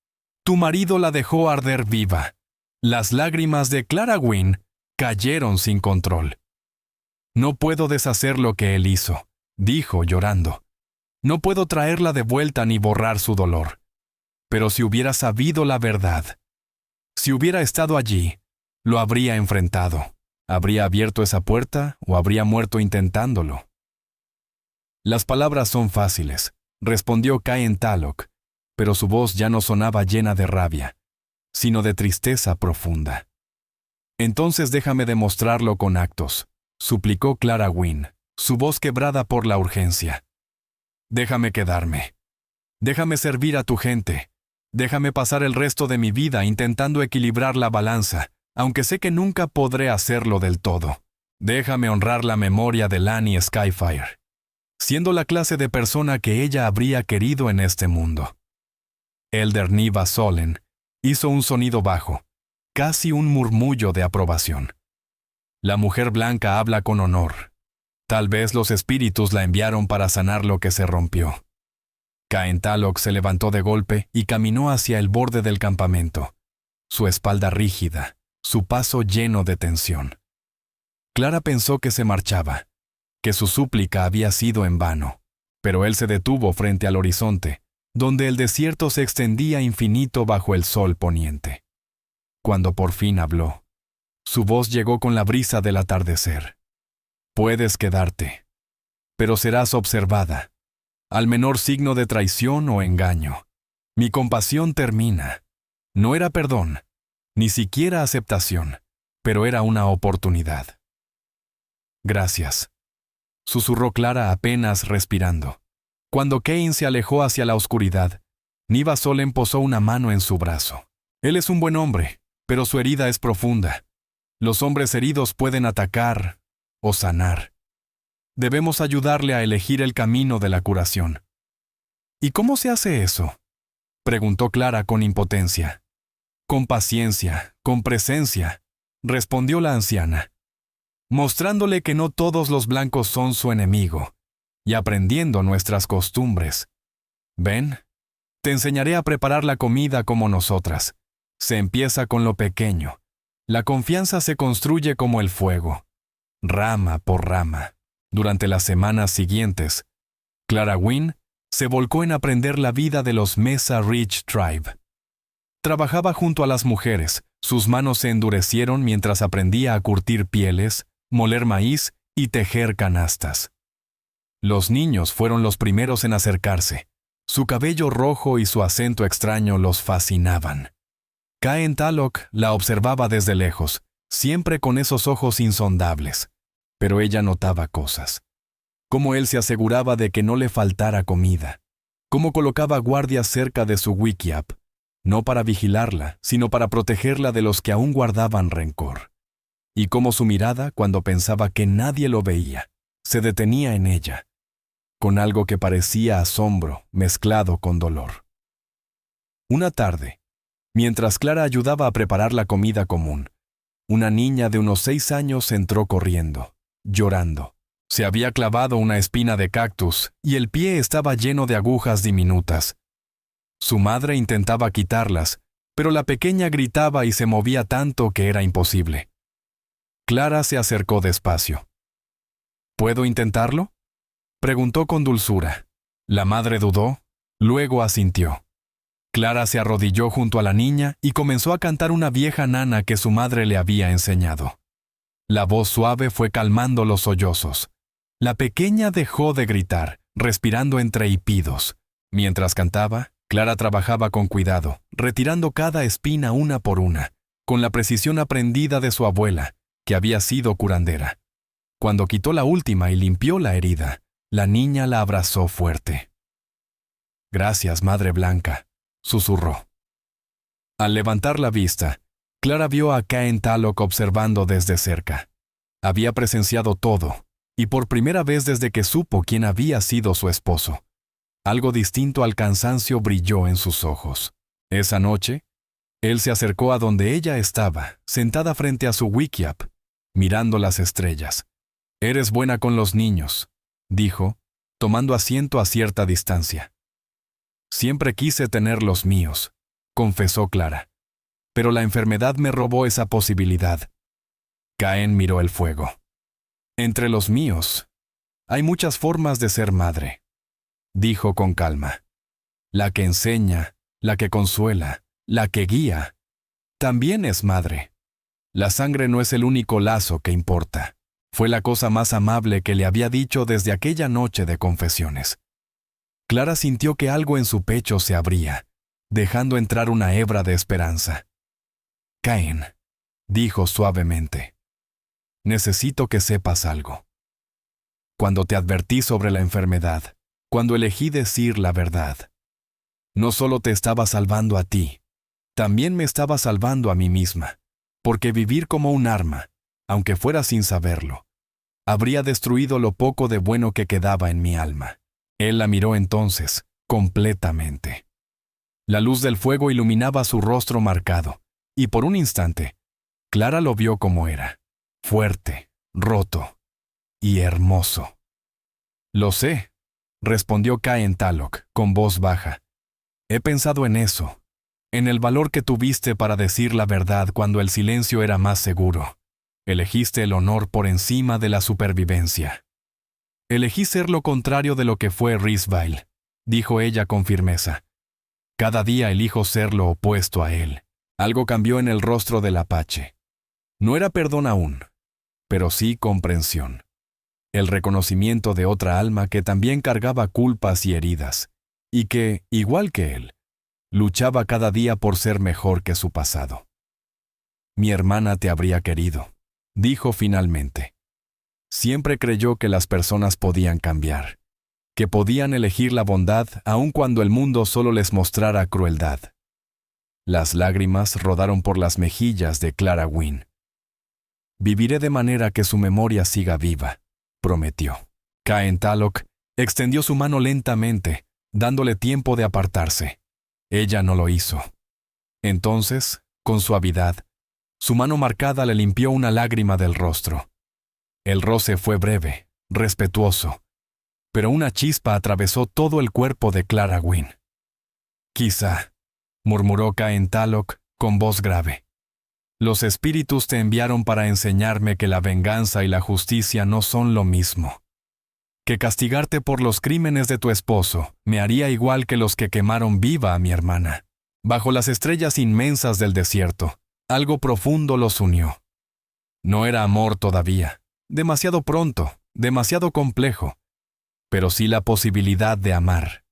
Tu marido la dejó arder viva. Las lágrimas de Clara Wynne cayeron sin control. No puedo deshacer lo que él hizo, dijo llorando. No puedo traerla de vuelta ni borrar su dolor. Pero si hubiera sabido la verdad, si hubiera estado allí, lo habría enfrentado. ¿Habría abierto esa puerta o habría muerto intentándolo? Las palabras son fáciles, respondió Cain Talok, pero su voz ya no sonaba llena de rabia, sino de tristeza profunda. Entonces déjame demostrarlo con actos, suplicó Clara Wynne, su voz quebrada por la urgencia. Déjame quedarme. Déjame servir a tu gente. Déjame pasar el resto de mi vida intentando equilibrar la balanza, aunque sé que nunca podré hacerlo del todo. Déjame honrar la memoria de Lani Skyfire, siendo la clase de persona que ella habría querido en este mundo. Elder Nivasolen hizo un sonido bajo, casi un murmullo de aprobación. La mujer blanca habla con honor. Tal vez los espíritus la enviaron para sanar lo que se rompió. Cain Talok se levantó de golpe y caminó hacia el borde del campamento, su espalda rígida, su paso lleno de tensión. Clara pensó que se marchaba, que su súplica había sido en vano, pero él se detuvo frente al horizonte, donde el desierto se extendía infinito bajo el sol poniente. Cuando por fin habló, su voz llegó con la brisa del atardecer. Puedes quedarte, pero serás observada, al menor signo de traición o engaño. Mi compasión termina. No era perdón, ni siquiera aceptación, pero era una oportunidad. Gracias, susurró Clara apenas respirando. Cuando Cain se alejó hacia la oscuridad, Niva Solen posó una mano en su brazo. Él es un buen hombre, pero su herida es profunda. Los hombres heridos pueden atacar o sanar. Debemos ayudarle a elegir el camino de la curación. ¿Y cómo se hace eso?, preguntó Clara con impotencia. Con paciencia, con presencia, respondió la anciana, mostrándole que no todos los blancos son su enemigo, y aprendiendo nuestras costumbres. Ven, te enseñaré a preparar la comida como nosotras. Se empieza con lo pequeño. La confianza se construye como el fuego, rama por rama. Durante las semanas siguientes, Clara Wynne se volcó en aprender la vida de los Mesa Ridge Tribe. Trabajaba junto a las mujeres, sus manos se endurecieron mientras aprendía a curtir pieles, moler maíz y tejer canastas. Los niños fueron los primeros en acercarse. Su cabello rojo y su acento extraño los fascinaban. Caen Tallock la observaba desde lejos, siempre con esos ojos insondables. Pero ella notaba cosas. Cómo él se aseguraba de que no le faltara comida. Cómo colocaba guardias cerca de su wickiup, no para vigilarla, sino para protegerla de los que aún guardaban rencor. Y cómo su mirada, cuando pensaba que nadie lo veía, se detenía en ella, con algo que parecía asombro mezclado con dolor. Una tarde, mientras Clara ayudaba a preparar la comida común, una niña de unos 6 años entró corriendo, llorando. Se había clavado una espina de cactus y el pie estaba lleno de agujas diminutas. Su madre intentaba quitarlas, pero la pequeña gritaba y se movía tanto que era imposible. Clara se acercó despacio. ¿Puedo intentarlo?, preguntó con dulzura. La madre dudó, luego asintió. Clara se arrodilló junto a la niña y comenzó a cantar una vieja nana que su madre le había enseñado. La voz suave fue calmando los sollozos. La pequeña dejó de gritar, respirando entre hipidos. Mientras cantaba, Clara trabajaba con cuidado, retirando cada espina una por una, con la precisión aprendida de su abuela, que había sido curandera. Cuando quitó la última y limpió la herida, la niña la abrazó fuerte. «Gracias, Madre Blanca», susurró. Al levantar la vista, Clara vio a Cain Tallock observando desde cerca. Había presenciado todo, y por primera vez desde que supo quién había sido su esposo. Algo distinto al cansancio brilló en sus ojos. Esa noche, él se acercó a donde ella estaba, sentada frente a su wickiup, mirando las estrellas. «Eres buena con los niños», dijo, tomando asiento a cierta distancia. «Siempre quise tener los míos», confesó Clara. «Pero la enfermedad me robó esa posibilidad». Cain miró el fuego. «Entre los míos, hay muchas formas de ser madre», dijo con calma. «La que enseña, la que consuela, la que guía, también es madre. La sangre no es el único lazo que importa». Fue la cosa más amable que le había dicho desde aquella noche de confesiones. Clara sintió que algo en su pecho se abría, dejando entrar una hebra de esperanza. «Cain», dijo suavemente, «necesito que sepas algo. Cuando te advertí sobre la enfermedad, cuando elegí decir la verdad, no solo te estaba salvando a ti, también me estaba salvando a mí misma, porque vivir como un arma, aunque fuera sin saberlo, habría destruido lo poco de bueno que quedaba en mi alma». Él la miró entonces, completamente. La luz del fuego iluminaba su rostro marcado, y por un instante, Clara lo vio como era, fuerte, roto y hermoso. «Lo sé», respondió Cain Tallock con voz baja. «He pensado en eso, en el valor que tuviste para decir la verdad cuando el silencio era más seguro. Elegiste el honor por encima de la supervivencia». «Elegí ser lo contrario de lo que fue Risville», dijo ella con firmeza. «Cada día elijo ser lo opuesto a él». Algo cambió en el rostro del apache. No era perdón aún, pero sí comprensión. El reconocimiento de otra alma que también cargaba culpas y heridas, y que, igual que él, luchaba cada día por ser mejor que su pasado. «Mi hermana te habría querido», dijo finalmente. Siempre creyó que las personas podían cambiar, que podían elegir la bondad aun cuando el mundo solo les mostrara crueldad. Las lágrimas rodaron por las mejillas de Clara Wynne. «Viviré de manera que su memoria siga viva», prometió. Caen Talloch extendió su mano lentamente, dándole tiempo de apartarse. Ella no lo hizo. Entonces, con suavidad, su mano marcada le limpió una lágrima del rostro. El roce fue breve, respetuoso, pero una chispa atravesó todo el cuerpo de Clara Wynne. «Quizá», murmuró Caen Talloch con voz grave. «Los espíritus te enviaron para enseñarme que la venganza y la justicia no son lo mismo. Que castigarte por los crímenes de tu esposo me haría igual que los que quemaron viva a mi hermana. Bajo las estrellas inmensas del desierto, algo profundo los unió. No era amor todavía, demasiado pronto, demasiado complejo, pero sí la posibilidad de amar.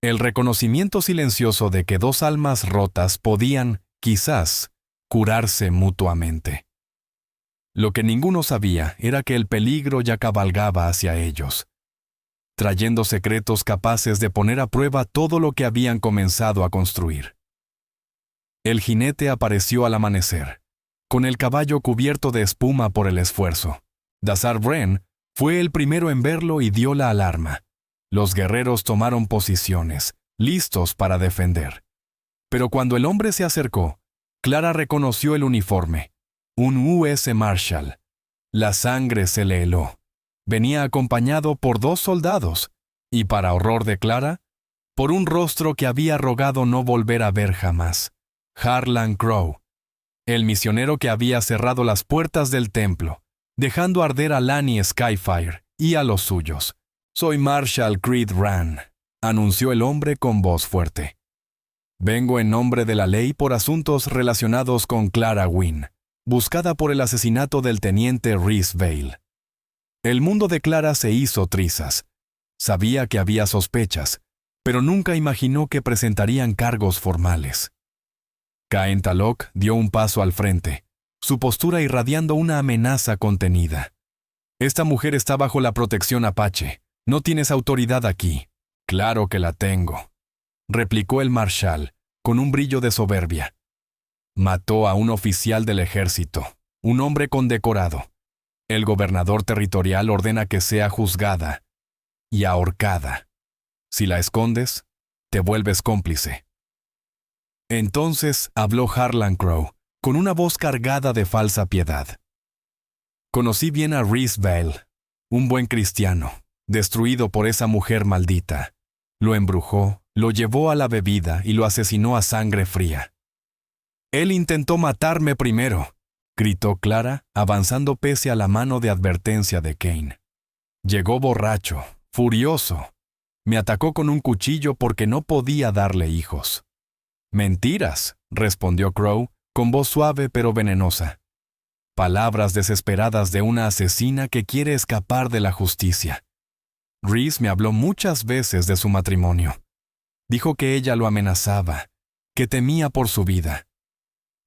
El reconocimiento silencioso de que dos almas rotas podían, quizás, curarse mutuamente. Lo que ninguno sabía era que el peligro ya cabalgaba hacia ellos, trayendo secretos capaces de poner a prueba todo lo que habían comenzado a construir. El jinete apareció al amanecer, con el caballo cubierto de espuma por el esfuerzo. Dazar Wren fue el primero en verlo y dio la alarma. Los guerreros tomaron posiciones, listos para defender. Pero cuando el hombre se acercó, Clara reconoció el uniforme. Un U.S. Marshal. La sangre se le heló. Venía acompañado por 2 soldados, y para horror de Clara, por un rostro que había rogado no volver a ver jamás. Harlan Crow, el misionero que había cerrado las puertas del templo, dejando arder a Lanny Skyfire y a los suyos. «Soy Marshal Creed Rann», anunció el hombre con voz fuerte. «Vengo en nombre de la ley por asuntos relacionados con Clara Wynne, buscada por el asesinato del teniente Rhys Vale». El mundo de Clara se hizo trizas. Sabía que había sospechas, pero nunca imaginó que presentarían cargos formales. Caen Talloch dio un paso al frente, su postura irradiando una amenaza contenida. «Esta mujer está bajo la protección apache. No tienes autoridad aquí». «Claro que la tengo», replicó el marshal, con un brillo de soberbia. «Mató a un oficial del ejército, un hombre condecorado. El gobernador territorial ordena que sea juzgada y ahorcada. Si la escondes, te vuelves cómplice». Entonces habló Harlan Crow, con una voz cargada de falsa piedad. «Conocí bien a Rhys Vale, un buen cristiano, destruido por esa mujer maldita. Lo embrujó, lo llevó a la bebida y lo asesinó a sangre fría». «Él intentó matarme primero», gritó Clara, avanzando pese a la mano de advertencia de Cain. «Llegó borracho, furioso. Me atacó con un cuchillo porque no podía darle hijos». «Mentiras», respondió Crow, con voz suave pero venenosa. «Palabras desesperadas de una asesina que quiere escapar de la justicia. Rhys me habló muchas veces de su matrimonio. Dijo que ella lo amenazaba, que temía por su vida».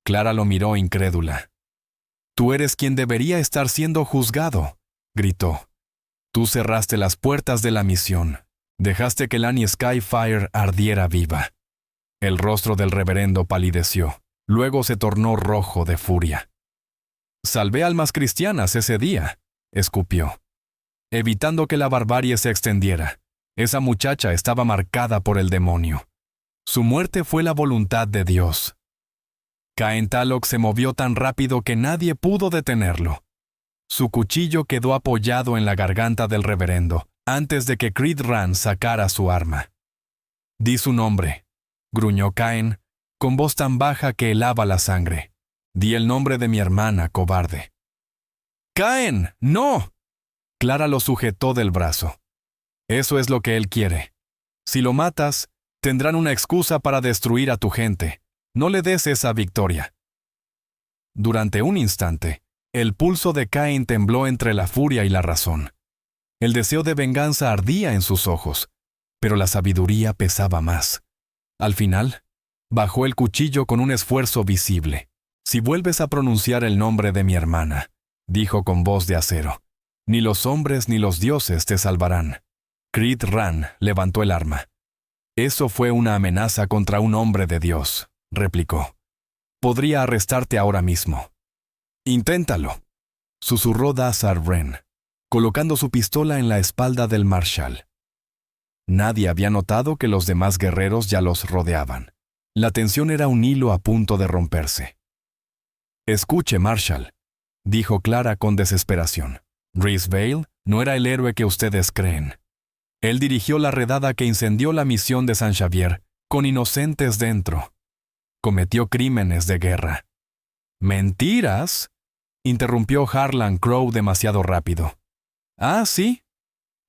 Clara lo miró incrédula. «Tú eres quien debería estar siendo juzgado», gritó. «Tú cerraste las puertas de la misión. Dejaste que Lanny Skyfire ardiera viva». El rostro del reverendo palideció. Luego se tornó rojo de furia. «Salvé almas cristianas ese día», escupió, evitando que la barbarie se extendiera. Esa muchacha estaba marcada por el demonio. Su muerte fue la voluntad de Dios. Caen Talloch se movió tan rápido que nadie pudo detenerlo. Su cuchillo quedó apoyado en la garganta del reverendo antes de que Creed Rann sacara su arma. «Di su nombre», gruñó Caen, con voz tan baja que helaba la sangre. «Di el nombre de mi hermana, cobarde». «¡Caen! ¡No!». Clara lo sujetó del brazo. «Eso es lo que él quiere. Si lo matas, tendrán una excusa para destruir a tu gente. No le des esa victoria». Durante un instante, el pulso de Cain tembló entre la furia y la razón. El deseo de venganza ardía en sus ojos, pero la sabiduría pesaba más. Al final, bajó el cuchillo con un esfuerzo visible. «Si vuelves a pronunciar el nombre de mi hermana», dijo con voz de acero, «ni los hombres ni los dioses te salvarán». Creed Ran levantó el arma. Eso fue una amenaza contra un hombre de Dios, replicó. Podría arrestarte ahora mismo. Inténtalo, susurró Dazar Wren, colocando su pistola en la espalda del marshal. Nadie había notado que los demás guerreros ya los rodeaban. La tensión era un hilo a punto de romperse. Escuche, Marshal, dijo Clara con desesperación. Rhys Vale no era el héroe que ustedes creen. Él dirigió la redada que incendió la misión de San Xavier, con inocentes dentro. Cometió crímenes de guerra. ¿Mentiras?, interrumpió Harlan Crow demasiado rápido. Ah, sí,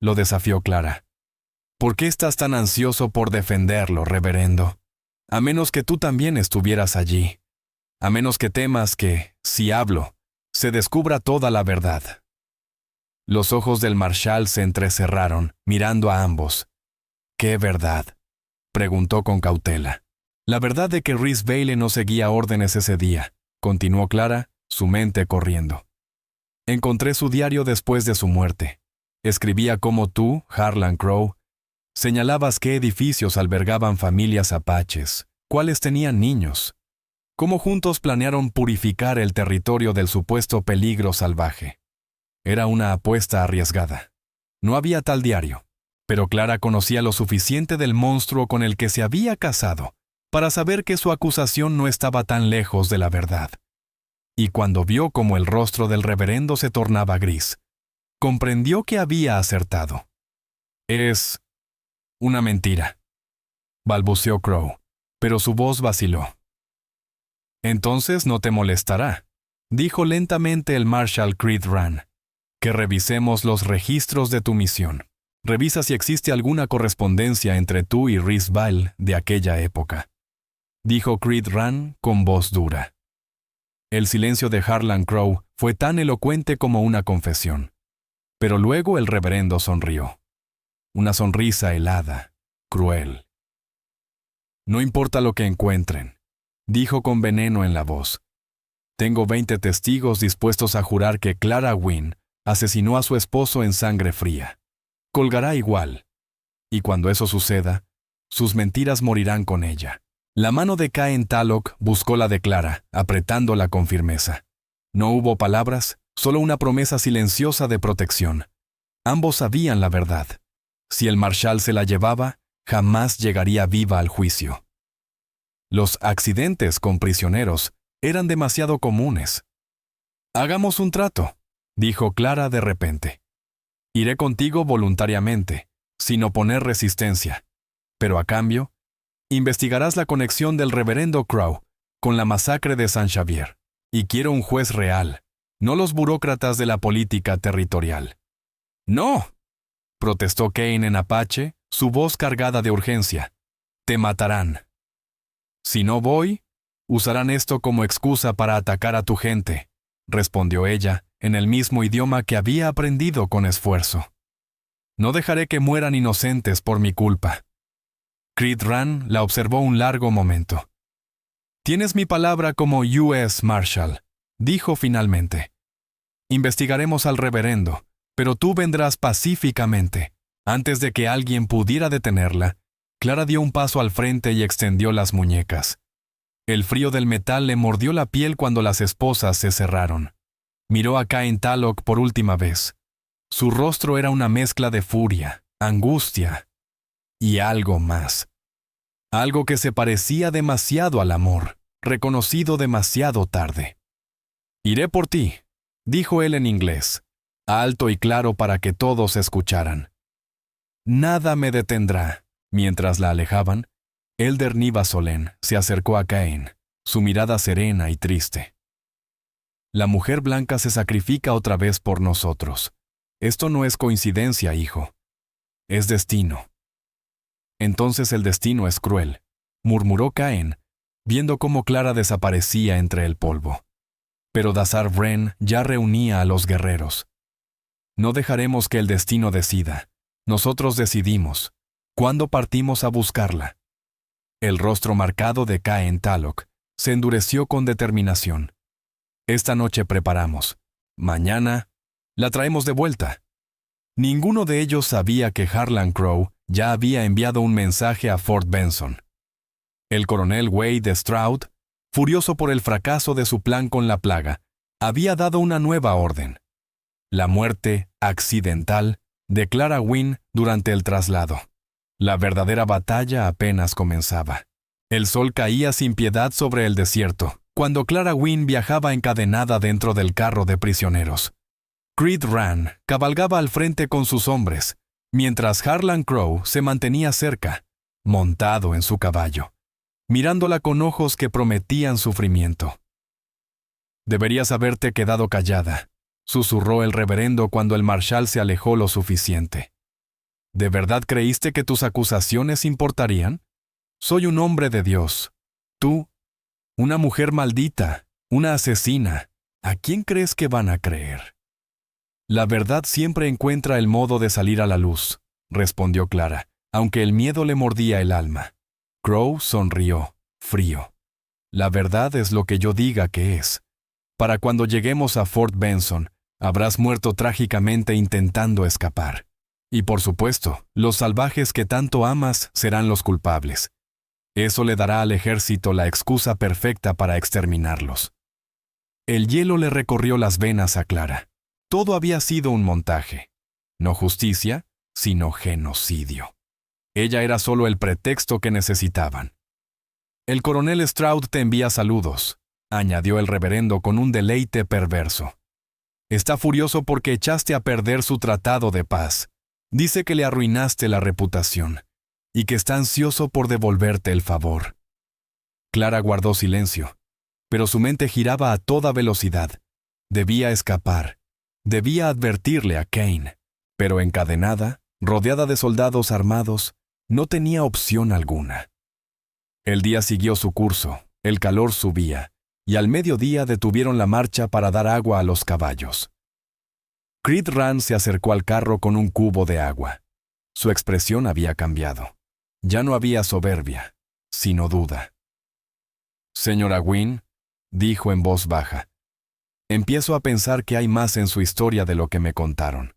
lo desafió Clara. ¿Por qué estás tan ansioso por defenderlo, reverendo? A menos que tú también estuvieras allí. A menos que temas que, si hablo, se descubra toda la verdad. Los ojos del marshal se entrecerraron, mirando a ambos. ¿Qué verdad?, preguntó con cautela. La verdad de que Rhys Vale no seguía órdenes ese día, continuó Clara, su mente corriendo. Encontré su diario después de su muerte. Escribía cómo tú, Harlan Crow, señalabas qué edificios albergaban familias apaches, cuáles tenían niños, cómo juntos planearon purificar el territorio del supuesto peligro salvaje. Era una apuesta arriesgada. No había tal diario, pero Clara conocía lo suficiente del monstruo con el que se había casado para saber que su acusación no estaba tan lejos de la verdad. Y cuando vio cómo el rostro del reverendo se tornaba gris, comprendió que había acertado. Es una mentira, balbuceó Crow, pero su voz vaciló. Entonces no te molestará, dijo lentamente el Marshal Creed Ran, que revisemos los registros de tu misión. Revisa si existe alguna correspondencia entre tú y Rhys Vale de aquella época, dijo Creed Ran con voz dura. El silencio de Harlan Crow fue tan elocuente como una confesión. Pero luego el reverendo sonrió. Una sonrisa helada, cruel. No importa lo que encuentren, dijo con veneno en la voz. Tengo 20 testigos dispuestos a jurar que Clara Wynne asesinó a su esposo en sangre fría. Colgará igual. Y cuando eso suceda, sus mentiras morirán con ella. La mano de Cain Tallock buscó la de Clara, apretándola con firmeza. No hubo palabras, solo una promesa silenciosa de protección. Ambos sabían la verdad. Si el marshal se la llevaba, jamás llegaría viva al juicio. Los accidentes con prisioneros eran demasiado comunes. Hagamos un trato, dijo Clara de repente. Iré contigo voluntariamente, sin oponer resistencia. Pero a cambio, investigarás la conexión del reverendo Crow con la masacre de San Xavier. Y quiero un juez real, no los burócratas de la política territorial. ¡No!, protestó Cain en apache, su voz cargada de urgencia. Te matarán. Si no voy, usarán esto como excusa para atacar a tu gente, respondió ella, en el mismo idioma que había aprendido con esfuerzo. No dejaré que mueran inocentes por mi culpa. Creed Ran la observó un largo momento. Tienes mi palabra como U.S. Marshal, dijo finalmente. Investigaremos al reverendo, pero tú vendrás pacíficamente. Antes de que alguien pudiera detenerla, Clara dio un paso al frente y extendió las muñecas. El frío del metal le mordió la piel cuando las esposas se cerraron. Miró a Cain Tallock por última vez. Su rostro era una mezcla de furia, angustia y algo más. Algo que se parecía demasiado al amor, reconocido demasiado tarde. Iré por ti, dijo él en inglés, alto y claro para que todos escucharan. Nada me detendrá. Mientras la alejaban, Elder Niva Solén se acercó a Cain, su mirada serena y triste. La mujer blanca se sacrifica otra vez por nosotros. Esto no es coincidencia, hijo. Es destino. Entonces el destino es cruel, murmuró Cain, viendo cómo Clara desaparecía entre el polvo. Pero Dazar Wren ya reunía a los guerreros. No dejaremos que el destino decida. Nosotros decidimos. ¿Cuándo partimos a buscarla? El rostro marcado de Cain Tallock se endureció con determinación. Esta noche preparamos. Mañana la traemos de vuelta. Ninguno de ellos sabía que Harlan Crow ya había enviado un mensaje a Fort Benson. El coronel Wade Stroud, furioso por el fracaso de su plan con la plaga, había dado una nueva orden: la muerte accidental de Clara Wynne durante el traslado. La verdadera batalla apenas comenzaba. El sol caía sin piedad sobre el desierto, cuando Clara Wynne viajaba encadenada dentro del carro de prisioneros. Creed Rann cabalgaba al frente con sus hombres, mientras Harlan Crow se mantenía cerca, montado en su caballo, mirándola con ojos que prometían sufrimiento. «Deberías haberte quedado callada», susurró el reverendo cuando el marshal se alejó lo suficiente. «¿De verdad creíste que tus acusaciones importarían? Soy un hombre de Dios. Tú, una mujer maldita, una asesina. ¿A quién crees que van a creer?» «La verdad siempre encuentra el modo de salir a la luz», respondió Clara, aunque el miedo le mordía el alma. Crow sonrió, frío. «La verdad es lo que yo diga que es. Para cuando lleguemos a Fort Benson, habrás muerto trágicamente intentando escapar. Y por supuesto, los salvajes que tanto amas serán los culpables. Eso le dará al ejército la excusa perfecta para exterminarlos». El hielo le recorrió las venas a Clara. Todo había sido un montaje. No justicia, sino genocidio. Ella era solo el pretexto que necesitaban. «El coronel Stroud te envía saludos», añadió el reverendo con un deleite perverso. «Está furioso porque echaste a perder su tratado de paz. Dice que le arruinaste la reputación y que está ansioso por devolverte el favor». Clara guardó silencio, pero su mente giraba a toda velocidad. Debía escapar. Debía advertirle a Kane, pero encadenada, rodeada de soldados armados, no tenía opción alguna. El día siguió su curso, el calor subía, y al mediodía detuvieron la marcha para dar agua a los caballos. Creed Rann se acercó al carro con un cubo de agua. Su expresión había cambiado. Ya no había soberbia, sino duda. «Señora Wynne», dijo en voz baja, «empiezo a pensar que hay más en su historia de lo que me contaron».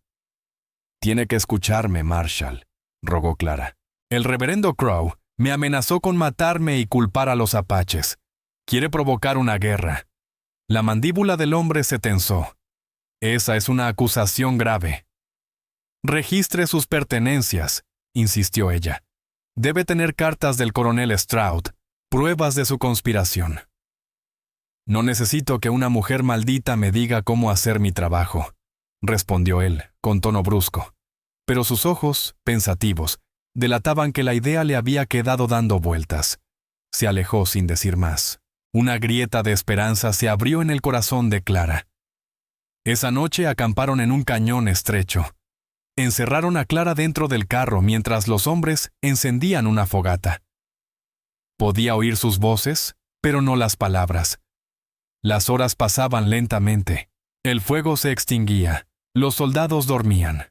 «Tiene que escucharme, Marshal», rogó Clara. «El reverendo Crow me amenazó con matarme y culpar a los apaches. Quiere provocar una guerra». La mandíbula del hombre se tensó. «Esa es una acusación grave». «Registre sus pertenencias», insistió ella. «Debe tener cartas del coronel Stroud, pruebas de su conspiración». «No necesito que una mujer maldita me diga cómo hacer mi trabajo», respondió él, con tono brusco. Pero sus ojos, pensativos, delataban que la idea le había quedado dando vueltas. Se alejó sin decir más. Una grieta de esperanza se abrió en el corazón de Clara. Esa noche acamparon en un cañón estrecho. Encerraron a Clara dentro del carro mientras los hombres encendían una fogata. Podía oír sus voces, pero no las palabras. Las horas pasaban lentamente. El fuego se extinguía. Los soldados dormían.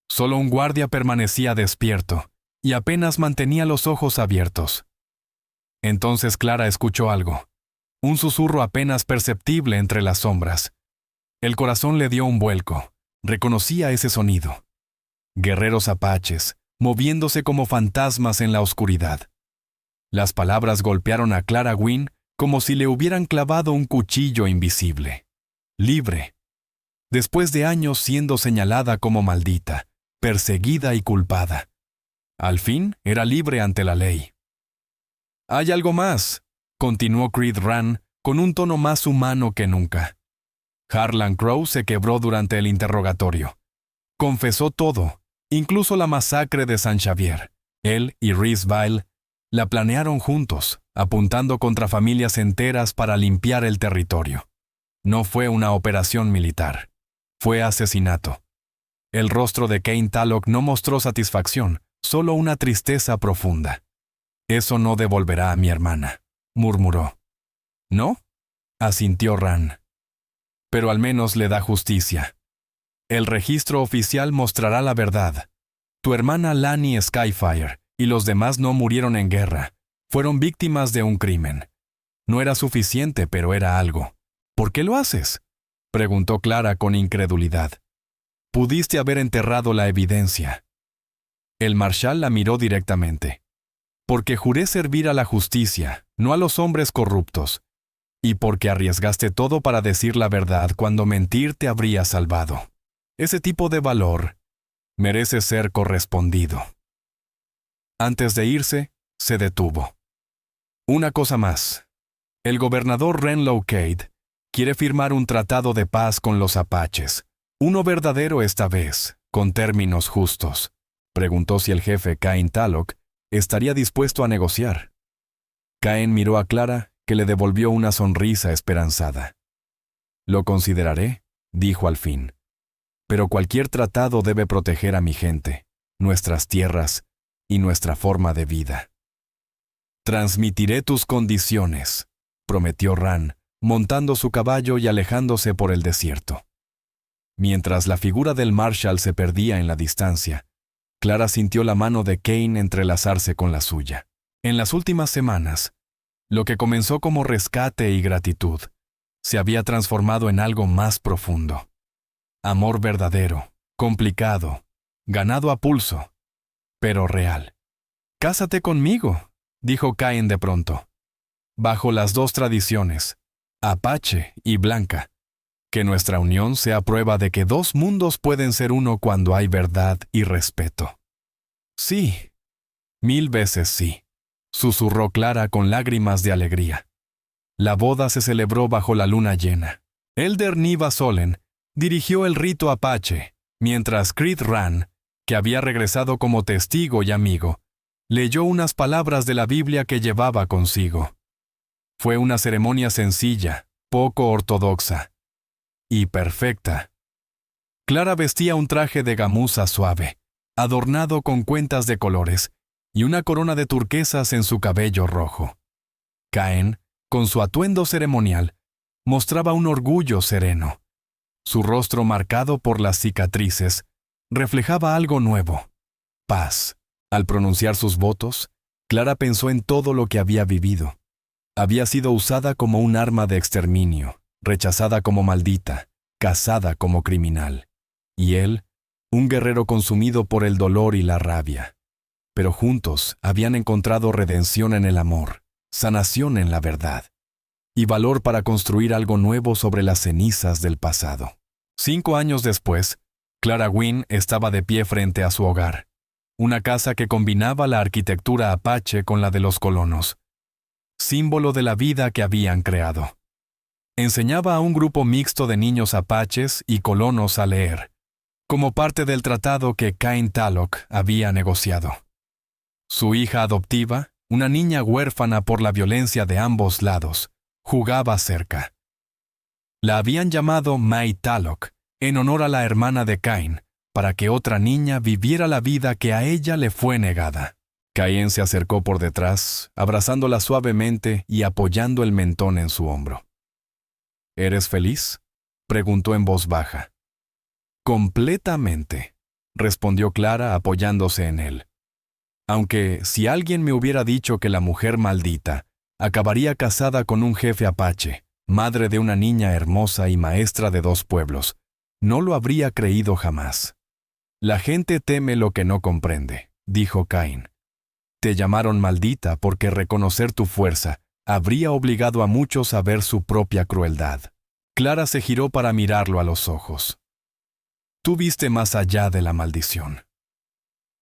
Solo un guardia permanecía despierto, y apenas mantenía los ojos abiertos. Entonces Clara escuchó algo. Un susurro apenas perceptible entre las sombras. El corazón le dio un vuelco. Reconocía ese sonido. Guerreros apaches, moviéndose como fantasmas en la oscuridad. Las palabras golpearon a Clara Wynne como si le hubieran clavado un cuchillo invisible. Libre. Después de años siendo señalada como maldita, perseguida y culpada. Al fin era libre ante la ley. «Hay algo más», continuó Creed Rann con un tono más humano que nunca. Harlan Crow se quebró durante el interrogatorio. Confesó todo, incluso la masacre de San Xavier. Él y Rhys Vile la planearon juntos, apuntando contra familias enteras para limpiar el territorio. No fue una operación militar. Fue asesinato. El rostro de Kane Tallock no mostró satisfacción, solo una tristeza profunda. «Eso no devolverá a mi hermana», murmuró. «¿No?», asintió Rann. «Pero al menos le da justicia. El registro oficial mostrará la verdad. Tu hermana Lani Skyfire y los demás no murieron en guerra. Fueron víctimas de un crimen. No era suficiente, pero era algo. ¿Por qué lo haces?», preguntó Clara con incredulidad. Pudiste haber enterrado la evidencia. El marshal la miró directamente. Porque juré servir a la justicia, no a los hombres corruptos, y porque arriesgaste todo para decir la verdad cuando mentir te habría salvado. Ese tipo de valor merece ser correspondido. Antes de irse, se detuvo. Una cosa más. El gobernador Renlow Cade quiere firmar un tratado de paz con los apaches. Uno verdadero esta vez, con términos justos. Preguntó si el jefe Cain Tallock estaría dispuesto a negociar. Cain miró a Clara, que le devolvió una sonrisa esperanzada. Lo consideraré, dijo al fin. Pero cualquier tratado debe proteger a mi gente, nuestras tierras y nuestra forma de vida. Transmitiré tus condiciones, prometió Ran, montando su caballo y alejándose por el desierto. Mientras la figura del marshal se perdía en la distancia, Clara sintió la mano de Cain entrelazarse con la suya. En las últimas semanas, lo que comenzó como rescate y gratitud, se había transformado en algo más profundo. Amor verdadero, complicado, ganado a pulso, pero real. «Cásate conmigo», dijo Cain de pronto. «Bajo las dos tradiciones, apache y blanca. Que nuestra unión sea prueba de que dos mundos pueden ser uno cuando hay verdad y respeto». «Sí, 1000 veces sí», susurró Clara con lágrimas de alegría. La boda se celebró bajo la luna llena. Elder Niva Solen dirigió el rito apache, mientras Creed Ran, que había regresado como testigo y amigo, leyó unas palabras de la Biblia que llevaba consigo. Fue una ceremonia sencilla, poco ortodoxa y perfecta. Clara vestía un traje de gamuza suave, adornado con cuentas de colores, y una corona de turquesas en su cabello rojo. Cain, con su atuendo ceremonial, mostraba un orgullo sereno. Su rostro marcado por las cicatrices reflejaba algo nuevo: paz. Al pronunciar sus votos, Clara pensó en todo lo que había vivido. Había sido usada como un arma de exterminio, rechazada como maldita, casada como criminal. Y él, un guerrero consumido por el dolor y la rabia. Pero juntos habían encontrado redención en el amor, sanación en la verdad, y valor para construir algo nuevo sobre las cenizas del pasado. 5 años después, Clara Wynne estaba de pie frente a su hogar, una casa que combinaba la arquitectura apache con la de los colonos, símbolo de la vida que habían creado. Enseñaba a un grupo mixto de niños apaches y colonos a leer, como parte del tratado que Cain Tallock había negociado. Su hija adoptiva, una niña huérfana por la violencia de ambos lados, jugaba cerca. La habían llamado May Tallock, en honor a la hermana de Cain, para que otra niña viviera la vida que a ella le fue negada. Cain se acercó por detrás, abrazándola suavemente y apoyando el mentón en su hombro. «¿Eres feliz?», preguntó en voz baja. «Completamente», respondió Clara apoyándose en él. «Aunque si alguien me hubiera dicho que la mujer maldita acabaría casada con un jefe apache, madre de una niña hermosa y maestra de 2 pueblos, no lo habría creído jamás». «La gente teme lo que no comprende», dijo Cain. «Te llamaron maldita porque reconocer tu fuerza habría obligado a muchos a ver su propia crueldad». Clara se giró para mirarlo a los ojos. «Tú viste más allá de la maldición.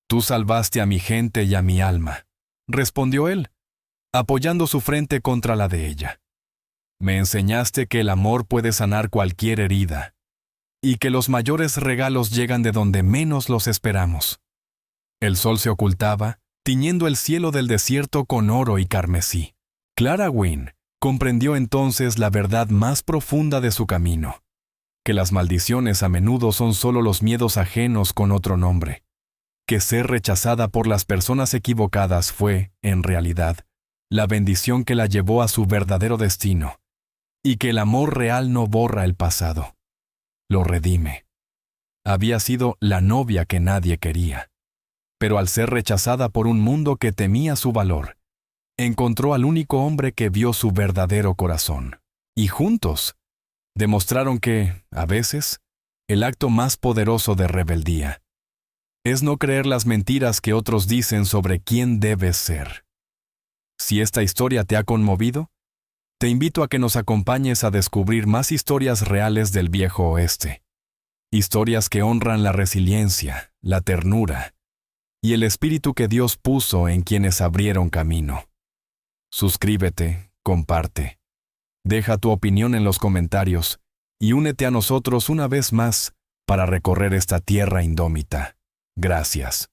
Tú salvaste a mi gente y a mi alma», respondió él, apoyando su frente contra la de ella. «Me enseñaste que el amor puede sanar cualquier herida, y que los mayores regalos llegan de donde menos los esperamos». El sol se ocultaba, tiñendo el cielo del desierto con oro y carmesí. Clara Wynne comprendió entonces la verdad más profunda de su camino, que las maldiciones a menudo son solo los miedos ajenos con otro nombre, que ser rechazada por las personas equivocadas fue, en realidad, la bendición que la llevó a su verdadero destino, y que el amor real no borra el pasado, lo redime. Había sido la novia que nadie quería, pero al ser rechazada por un mundo que temía su valor, encontró al único hombre que vio su verdadero corazón, y juntos demostraron que, a veces, el acto más poderoso de rebeldía. Es no creer las mentiras que otros dicen sobre quién debes ser. Si esta historia te ha conmovido, te invito a que nos acompañes a descubrir más historias reales del viejo oeste. Historias que honran la resiliencia, la ternura y el espíritu que Dios puso en quienes abrieron camino. Suscríbete, comparte. Deja tu opinión en los comentarios y únete a nosotros una vez más para recorrer esta tierra indómita. Gracias.